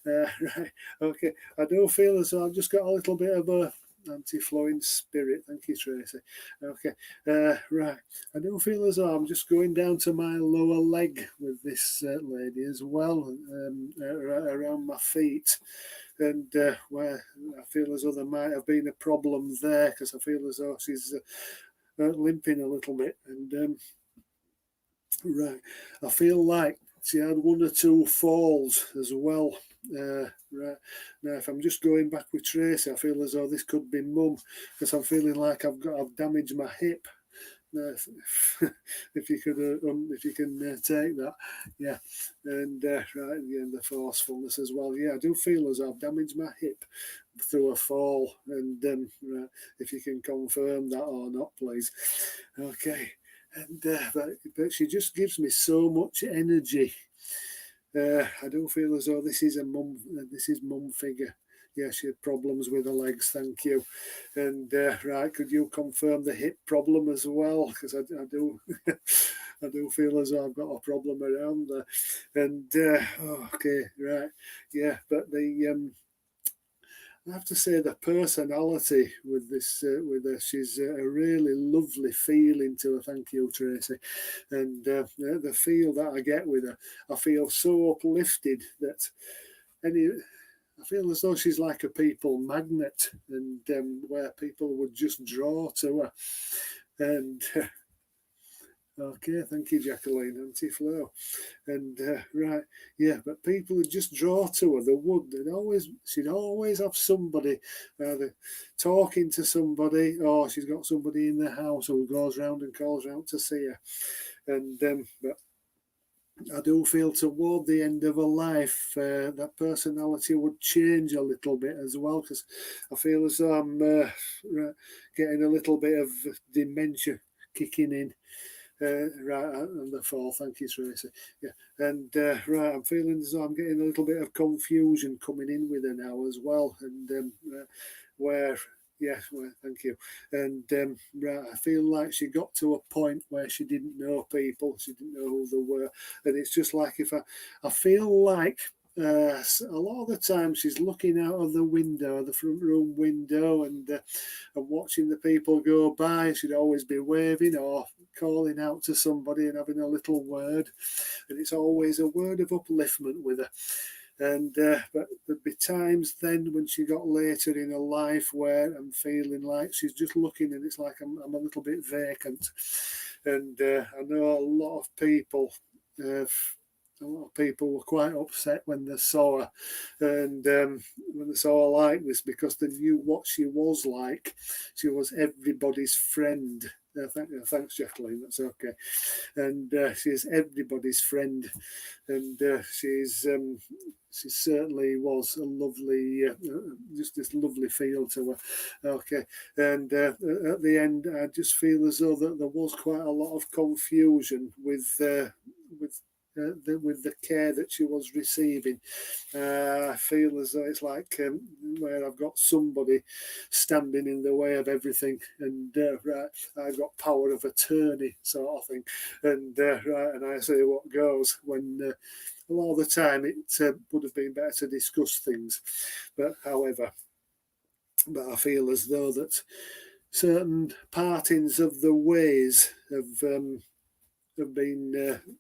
Right, okay. I do feel as though I've just got a little bit of a anti-flowing spirit. Thank you, Tracy. Okay, right. I do feel as though I'm just going down to my lower leg with this lady as well, around my feet. And where I feel as though there might have been a problem there, because I feel as though she's limping a little bit. And right, I feel like she had one or two falls as well. Right now, if I'm just going back with Tracy, I feel as though this could be Mum, because I'm feeling like I've damaged my hip. If you could, if you can take that, yeah, and right, yeah, the forcefulness as well. Yeah, I do feel as I've damaged my hip through a fall, and right, if you can confirm that or not, please. Okay, and but she just gives me so much energy. I do feel as though this is mum figure. Yeah, she had problems with her legs, thank you. And right, could you confirm the hip problem as well? Because I do I do feel as though I've got a problem around there. And okay, right, yeah, but I have to say the personality with with her, she's a really lovely feeling to her. Thank you, Tracy. And the feel that I get with her, I feel so uplifted that I feel as though she's like a people magnet, and where people would just draw to her. And okay, thank you, Jacqueline, anti-flow. And right, yeah, but people would just draw to her. They would. She'd always have somebody either talking to somebody, or she's got somebody in the house who goes round and calls round to see her. And but I do feel toward the end of her life that personality would change a little bit as well, because I feel as though I'm getting a little bit of dementia kicking in. Right, and the fall. Thank you, Tracy. Yeah, and right, I'm feeling as though I'm getting a little bit of confusion coming in with her now as well, and where. Yeah, well, thank you. And right, I feel like she got to a point where she didn't know people, she didn't know who they were, and it's just like I feel like a lot of the time she's looking out of the window, the front room window, and watching the people go by. She'd always be waving or calling out to somebody and having a little word, and it's always a word of upliftment with her. And but there'd be times then when she got later in her life where I'm feeling like she's just looking, and it's like I'm a little bit vacant. And I know a lot of people. A lot of people were quite upset when they saw her, and when they saw her like this, because they knew what she was like. She was everybody's friend, Thanks, Jacqueline. That's okay. And she's everybody's friend, and she certainly was a lovely, just this lovely feel to her. Okay, and at the end, I just feel as though that there was quite a lot of confusion with the care that she was receiving. I feel as though it's like where I've got somebody standing in the way of everything, and I've got power of attorney sort of thing, and and I say what goes when. A lot of the time, it would have been better to discuss things, but however, I feel as though that certain partings of the ways have been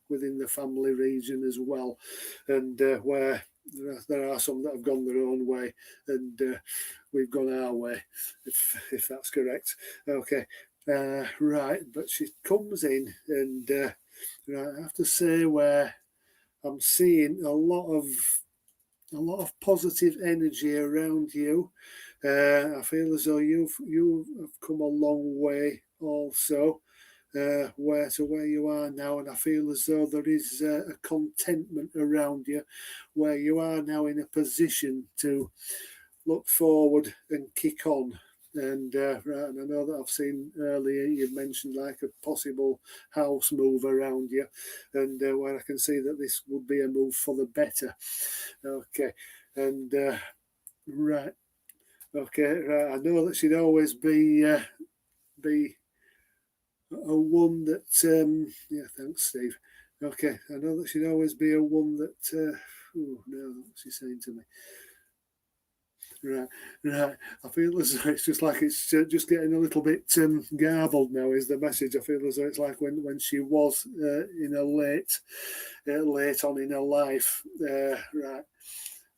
within the family region as well, and where there are some that have gone their own way, and we've gone our way, if that's correct. Okay, right. But she comes in, and right, I have to say where I'm seeing a lot of positive energy around you. I feel as though you have come a long way also. Where you are now, and I feel as though there is a contentment around you, where you are now in a position to look forward and kick on. And right, and I know that I've seen earlier you've mentioned like a possible house move around you, and where I can see that this would be a move for the better. Okay, and right, okay, right. I know that she'd always be a one that yeah, thanks, Steve. Okay, I know that she'd always be a one that oh no, what's she saying to me? Right. I feel as though it's just like it's just getting a little bit garbled now. Is the message? I feel as though it's like when she was in a late on in her life.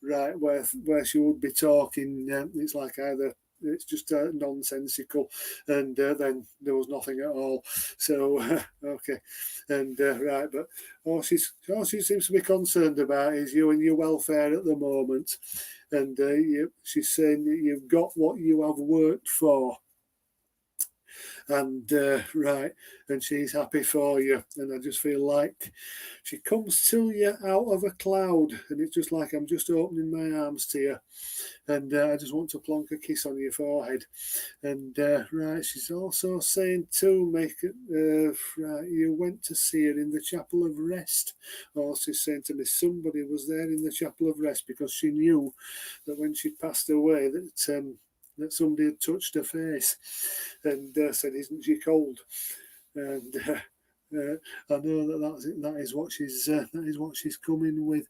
Right, where she would be talking. It's like either it's just nonsensical, and then there was nothing at all. So okay, and right, but all she seems to be concerned about is you and your welfare at the moment, and she's saying that you've got what you have worked for. And right, and she's happy for you, and I just feel like she comes to you out of a cloud, and it's just like I'm just opening my arms to you, and I just want to plonk a kiss on your forehead. And right, she's also saying too, right, you went to see her in the chapel of rest. Or she's saying to me, somebody was there in the chapel of rest, because she knew that when she passed away that somebody had touched her face and said, "Isn't she cold?" And I know that is what she's coming with.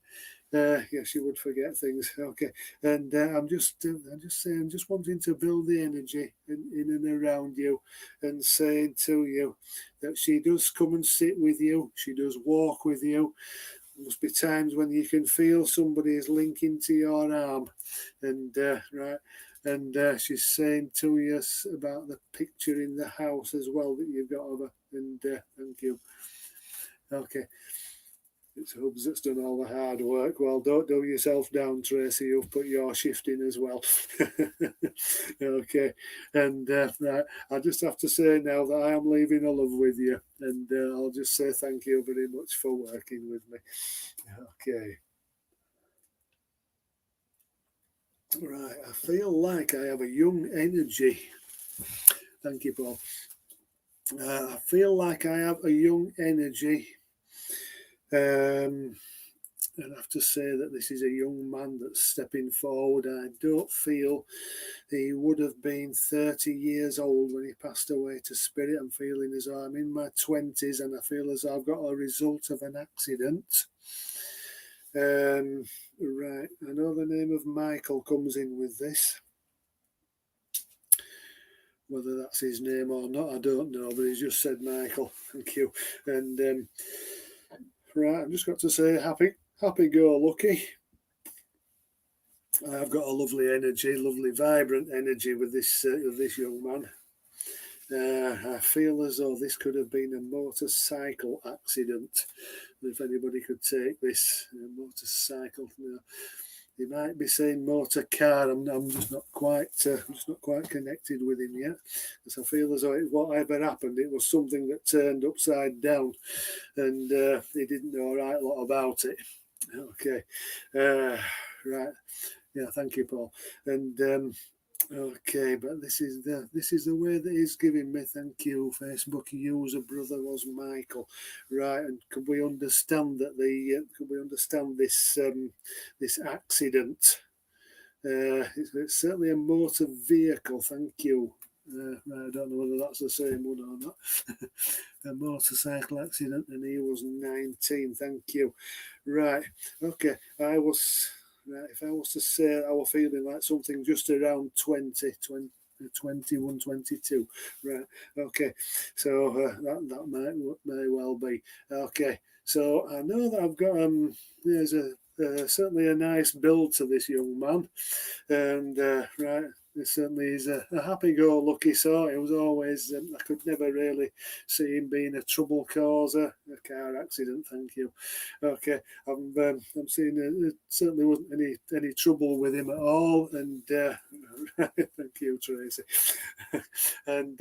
Yeah, she would forget things. Okay, and I'm just saying, I'm just wanting to build the energy in and around you, and saying to you that she does come and sit with you. She does walk with you. There must be times when you can feel somebody is linking to your arm, and right. And she's saying to you about the picture in the house as well that you've got of her. And thank you. Okay. It's Hubs that's done all the hard work. Well, don't do yourself down, Tracy. You've put your shift in as well. Okay. And right, I just have to say now that I am leaving a love with you. And I'll just say thank you very much for working with me. Okay. Right, I feel like I have a young energy. Thank you, Paul. I feel like I have a young energy. And I have to say that this is a young man that's stepping forward. I don't feel he would have been 30 years old when he passed away to spirit. I'm feeling as though I'm in my 20s, and I feel as though I've got a result of an accident. Right, I know the name of Michael comes in with this. Whether that's his name or not, I don't know, but he's just said Michael. Thank you. And right, I've just got to say happy go lucky. I've got a lovely energy, lovely vibrant energy with this young man. I feel as though this could have been a motorcycle accident. If anybody could take this motorcycle, He might be saying motor car. I'm just not quite connected with him yet, because I feel as though whatever happened, it was something that turned upside down, and he didn't know a right lot about it. Okay, right. Yeah, thank you, Paul. And okay, but this is the way that he's giving me. Thank you, Facebook user brother was Michael. Right, and could we understand that this accident? It's certainly a motor vehicle. Thank you. I don't know whether that's the same one or not. A motorcycle accident, and he was 19. Thank you. Right. Okay. If I was to say, I was feeling like something just around 21, 22. Right. Okay. So that may well be. Okay. So I know that I've got there's certainly a nice build to this young man, and right. It certainly is a happy-go-lucky sort. It was always, I could never really see him being a trouble causer. A car accident, thank you. Okay, I'm seeing there certainly wasn't any trouble with him at all. And thank you, Tracy. And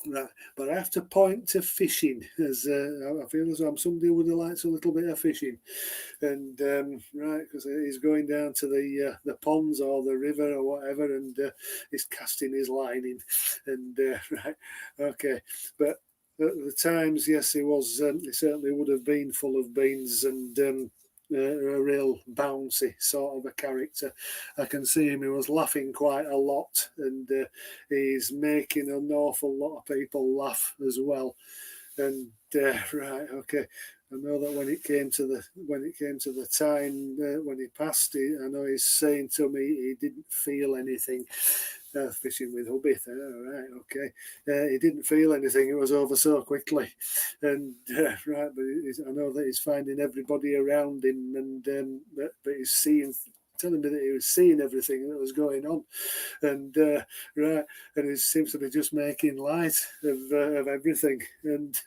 right, but I have to point to fishing, as I feel as though I'm somebody who would have liked a little bit of fishing, and right, because he's going down to the ponds or the river or whatever, and he's casting his line in, and right, okay, but at the times, yes, he was. He certainly would have been full of beans and. A real bouncy sort of a character. I can see him, he was laughing quite a lot, and he's making an awful lot of people laugh as well. And right, okay, I know that when it came to the time when he passed, I know he's saying to me he didn't feel anything. Fishing with hubby, right, okay. He didn't feel anything; it was over so quickly, and right. But I know that he's finding everybody around him, and but he's telling me that he was seeing everything that was going on, and right, and he seems to be just making light of everything, and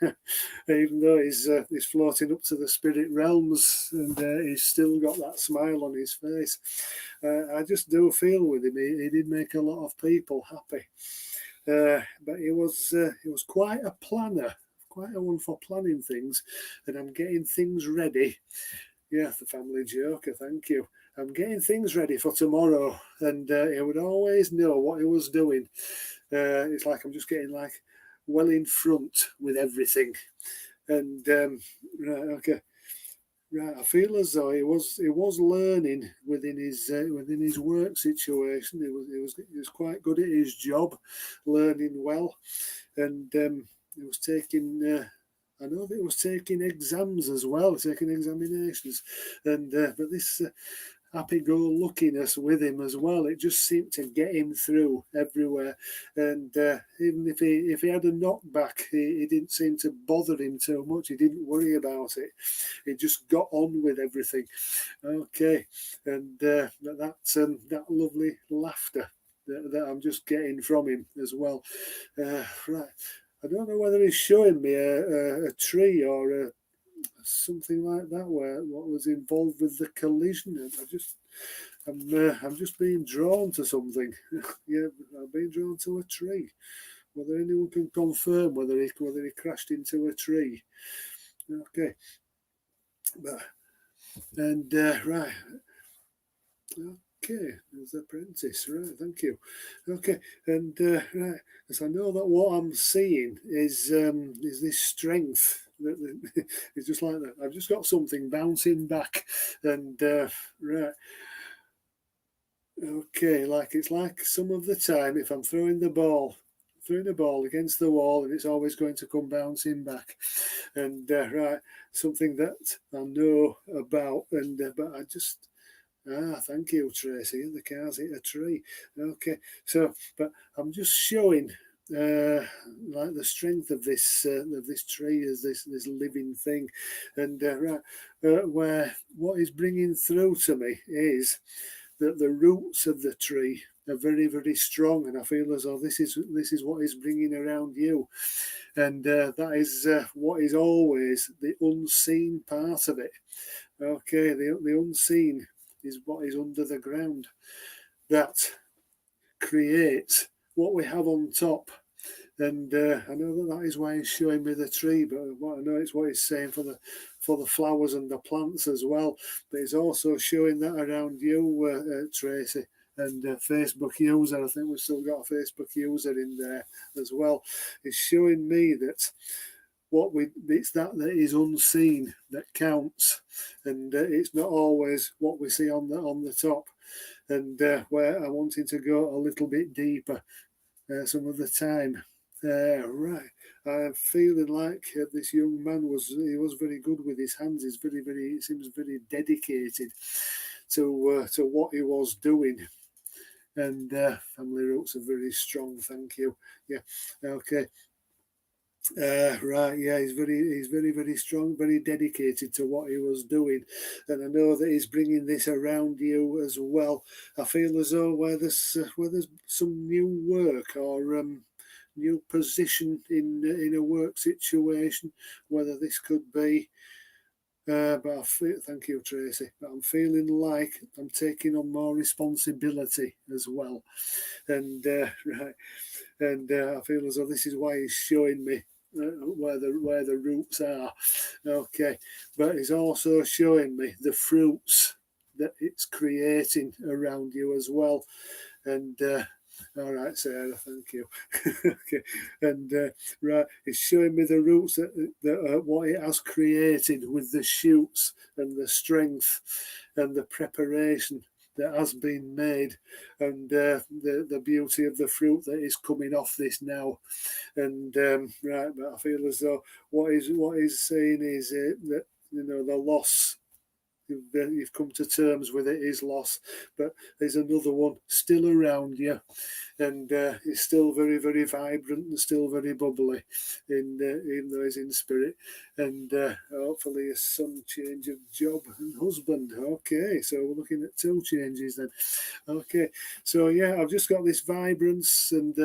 even though he's floating up to the spirit realms, and he's still got that smile on his face. I just do feel with him. He did make a lot of people happy, but he was quite a planner, quite a one for planning things, and I'm getting things ready. Yeah, the family joker, thank you. I'm getting things ready for tomorrow, and he would always know what he was doing. It's like I'm just getting like well in front with everything, and right, okay. Right, I feel as though he was learning within his work situation. He was quite good at his job, learning well, and he was taking. I know that he was taking exams as well, taking examinations, and but this happy-go-luckiness with him as well. It just seemed to get him through everywhere, and even if he had a knockback, he didn't seem to bother him too much. He didn't worry about it. He just got on with everything. Okay, and that lovely laughter that I'm just getting from him as well. Right, I don't know whether he's showing me a tree or something like that, where what was involved with the collision. I'm just being drawn to something. Yeah, I'm being drawn to a tree. Whether anyone can confirm whether he crashed into a tree. Okay, but and right. Okay, there's the apprentice. Right, thank you. Okay, and right, because I know that what I'm seeing is this strength. It's just like that. I've just got something bouncing back, and right. Okay, it's like some of the time if I'm throwing the ball against the wall, and it's always going to come bouncing back, and right, something that I know about, and but I just. Thank you, Tracy. The car's hit a tree. Okay, so but I'm just showing like the strength of this tree as this living thing, and right, where what is bringing through to me is that the roots of the tree are very, very strong, and I feel as though this is what is bringing around you, and that is what is always the unseen part of it. Okay, the unseen is what is under the ground that creates what we have on top. And I know that is why he's showing me the tree, but I know it's what he's saying for the flowers and the plants as well. But he's also showing that around you, Tracy, and Facebook user. I think we've still got a Facebook user in there as well. It's showing me that it's that is unseen that counts, and it's not always what we see on the top. And where I'm wanting to go a little bit deeper some of the time. Right, I'm feeling like this young man was very good with his hands. He seems very dedicated to what he was doing, and family roots are very strong. Thank you. Yeah, okay. Right, yeah, he's very strong, very dedicated to what he was doing, and I know that he's bringing this around you as well. I feel as though where there's some new work or new position in a work situation, whether this could be. But thank you, Tracy. But I'm feeling like I'm taking on more responsibility as well, and right, and I feel as though this is why he's showing me where the roots are. Okay, but he's also showing me the fruits that it's creating around you as well, and. All right, Sarah, thank you. Okay, and right, it's showing me the roots that what it has created with the shoots and the strength and the preparation that has been made, and the beauty of the fruit that is coming off this now. And right, but I feel as though what he's saying is that the loss. You've come to terms with it is loss, but there's another one still around you, and it's still very, very vibrant and still very bubbly, even though he's in spirit. And hopefully a son change of job and husband. Okay, so we're looking at 2 changes then. Okay, so yeah, I've just got this vibrance, and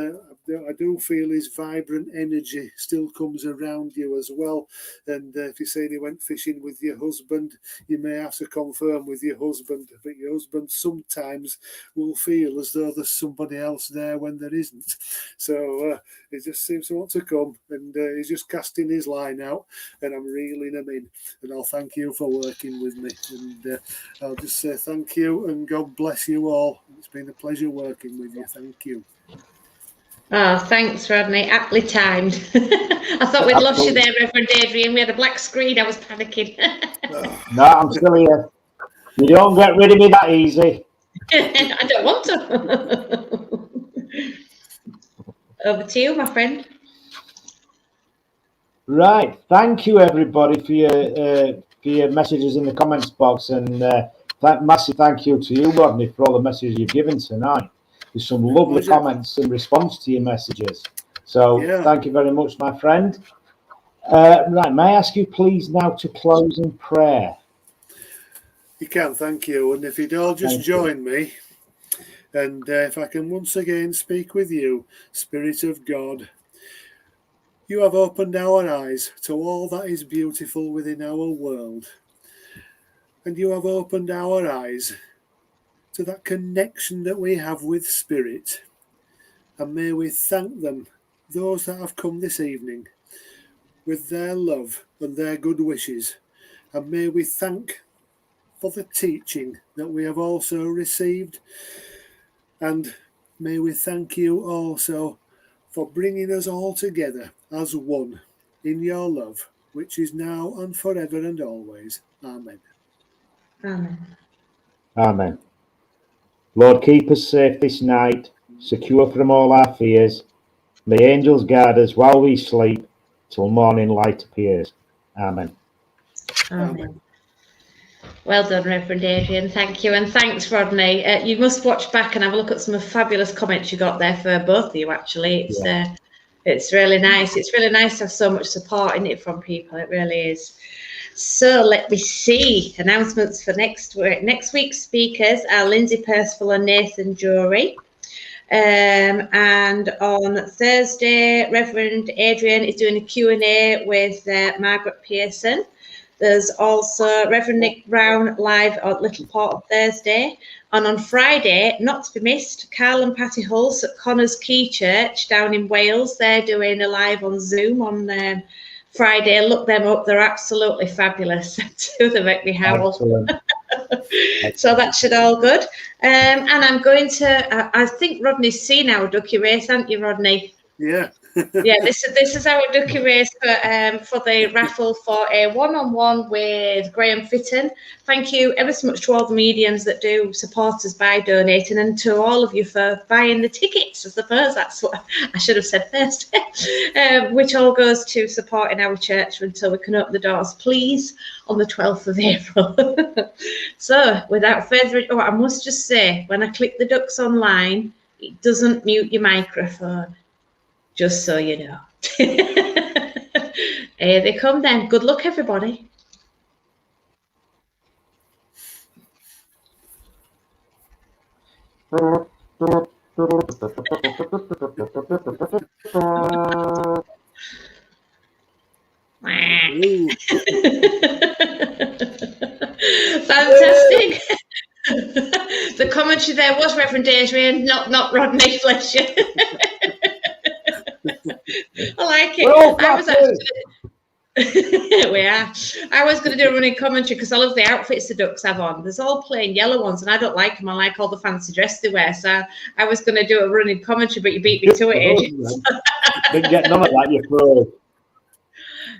I do feel his vibrant energy still comes around you as well. And if you're saying he went fishing with your husband, you may have to confirm with your husband, but your husband sometimes will feel as though there's somebody else there when there isn't. So he just seems to want to come, and he's just casting his line out, and I'm reeling him in. And I'll thank you for working with me, and I'll just say thank you, and God bless you all. It's been a pleasure working with you. Thank you. Oh, thanks, Rodney. Aptly timed. I thought we'd lost you there, Reverend Adrian. We had a black screen. I was panicking. No, I'm still here. You don't get rid of me that easy. I don't want to. Over to you, my friend. Right. Thank you, everybody, for your messages in the comments box, and massive thank you to you, Rodney, for all the messages you've given tonight. There's some lovely comments in response to your messages. So Thank you very much, my friend. Right, may I ask you please now to close in prayer? You can, thank you. And if you'd all just join me, and if I can once again speak with you, Spirit of God, you have opened our eyes to all that is beautiful within our world. And you have opened our eyes to that connection that we have with Spirit. And may we thank them, those that have come this evening, with their love and their good wishes. And may we thank for the teaching that we have also received. And may we thank you also for bringing us all together as one in your love, which is now and forever and always. Amen. Amen. Amen. Lord, keep us safe this night, secure from all our fears. May angels guard us while we sleep, till morning light appears. Amen. Amen. Well done, Reverend Adrian. Thank you. And thanks, Rodney. You must watch back and have a look at some of the fabulous comments you got there for both of you, actually. It's really nice. It's really nice to have so much support in it from people. It really is. So let me see. Announcements for next week's speakers are Lindsay Percival and Nathan Jury. And on Thursday, Reverend Adrian is doing a Q&A with Margaret Pearson. There's also Reverend Nick Brown live at Little Port on Thursday. And on Friday, not to be missed, Carl and Patty Hulse at Connors Key Church down in Wales. They're doing a live on Zoom on Friday. Look them up. They're absolutely fabulous. They make me howl. So that should all good. And I'm going to, I think Rodney's seen our ducky race, haven't you, Rodney? Yeah. Yeah, this is our ducky race for the raffle for a one-on-one with Graham Fitton. Thank you ever so much to all the mediums that do support us by donating, and to all of you for buying the tickets. I suppose that's what I should have said first, which all goes to supporting our church until we can open the doors, please, on the 12th of April. So, without further ado, I must just say, when I click the ducks online, it doesn't mute your microphone. Just so you know. Here they come then. Good luck, everybody. Fantastic. The commentary there was Reverend Adrian, not Rodney, bless you. I like it. We are. I was going to do a running commentary because I love the outfits the ducks have on. There's all plain yellow ones, and I don't like them. I like all the fancy dress they wear. So I was going to do a running commentary, but you beat me to it, Adrian. Didn't get none of that, you pro.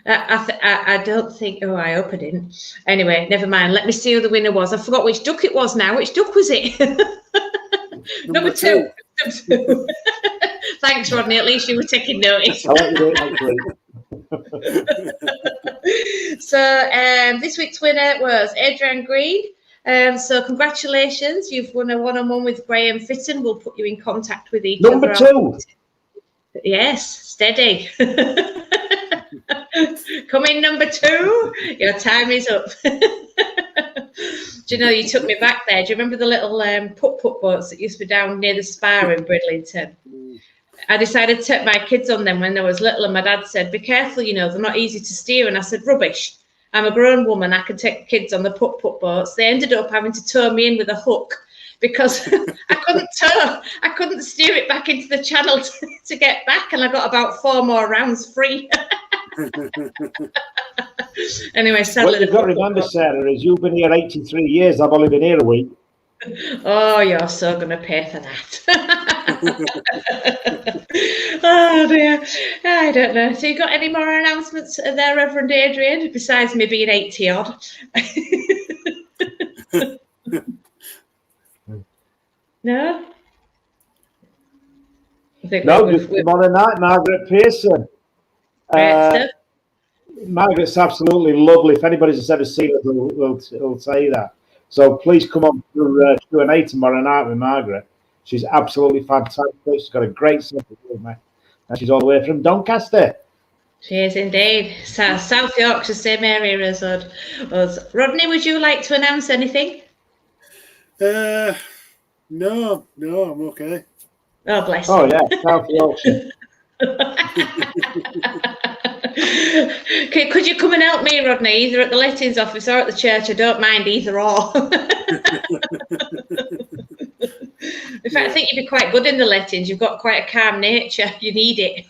I don't think. Oh, I hope I didn't. Anyway, never mind. Let me see who the winner was. I forgot which duck it was now. Which duck was it? Number two. Thanks, Rodney. At least you were taking notice. So this week's winner was Adrian Green. So congratulations. You've won a one-on-one with Graham Fitton. We'll put you in contact with each other. Number two. Yes, steady. Come in, number two. Your time is up. Do you know, you took me back there. Do you remember the little put-put boats that used to be down near the spa in Bridlington? I decided to take my kids on them when they was little, and my dad said, be careful, you know, they're not easy to steer. And I said, rubbish. I'm a grown woman. I can take the kids on the put-put boats. They ended up having to tow me in with a hook because I couldn't steer it back into the channel to get back, and I got about 4 more rounds free. Anyway, sadly, what you've got to remember, Sarah, is you've been here 83 years. I've only been here a week. Oh, you're so going to pay for that. Oh, dear. I don't know. So you got any more announcements there, Reverend Adrian, besides me being 80-odd? No? No, just tomorrow night, Margaret Pearson. Margaret's absolutely lovely. If anybody's ever seen her, will say that. So please come on to Q&A tomorrow night with Margaret. She's absolutely fantastic. She's got a great sense of humour, and she's all the way from Doncaster. She is indeed. South Yorkshire, same area as us. Rodney, would you like to announce anything? No, I'm okay. Oh, bless you. Oh, yeah, South Yorkshire. Could you come and help me, Rodney, either at the lettings office or at the church? I don't mind either or. In fact, I think you'd be quite good in the lettings. You've got quite a calm nature. You need it.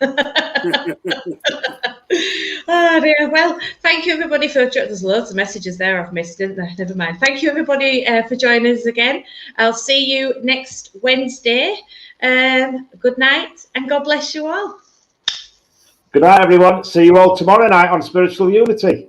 Oh, dear. Well, thank you, everybody, for... There's loads of messages there I've missed, isn't there? Never mind. Thank you, everybody, for joining us again. I'll see you next Wednesday. Good night, and God bless you all. Good night, everyone. See you all tomorrow night on Spiritual Unity.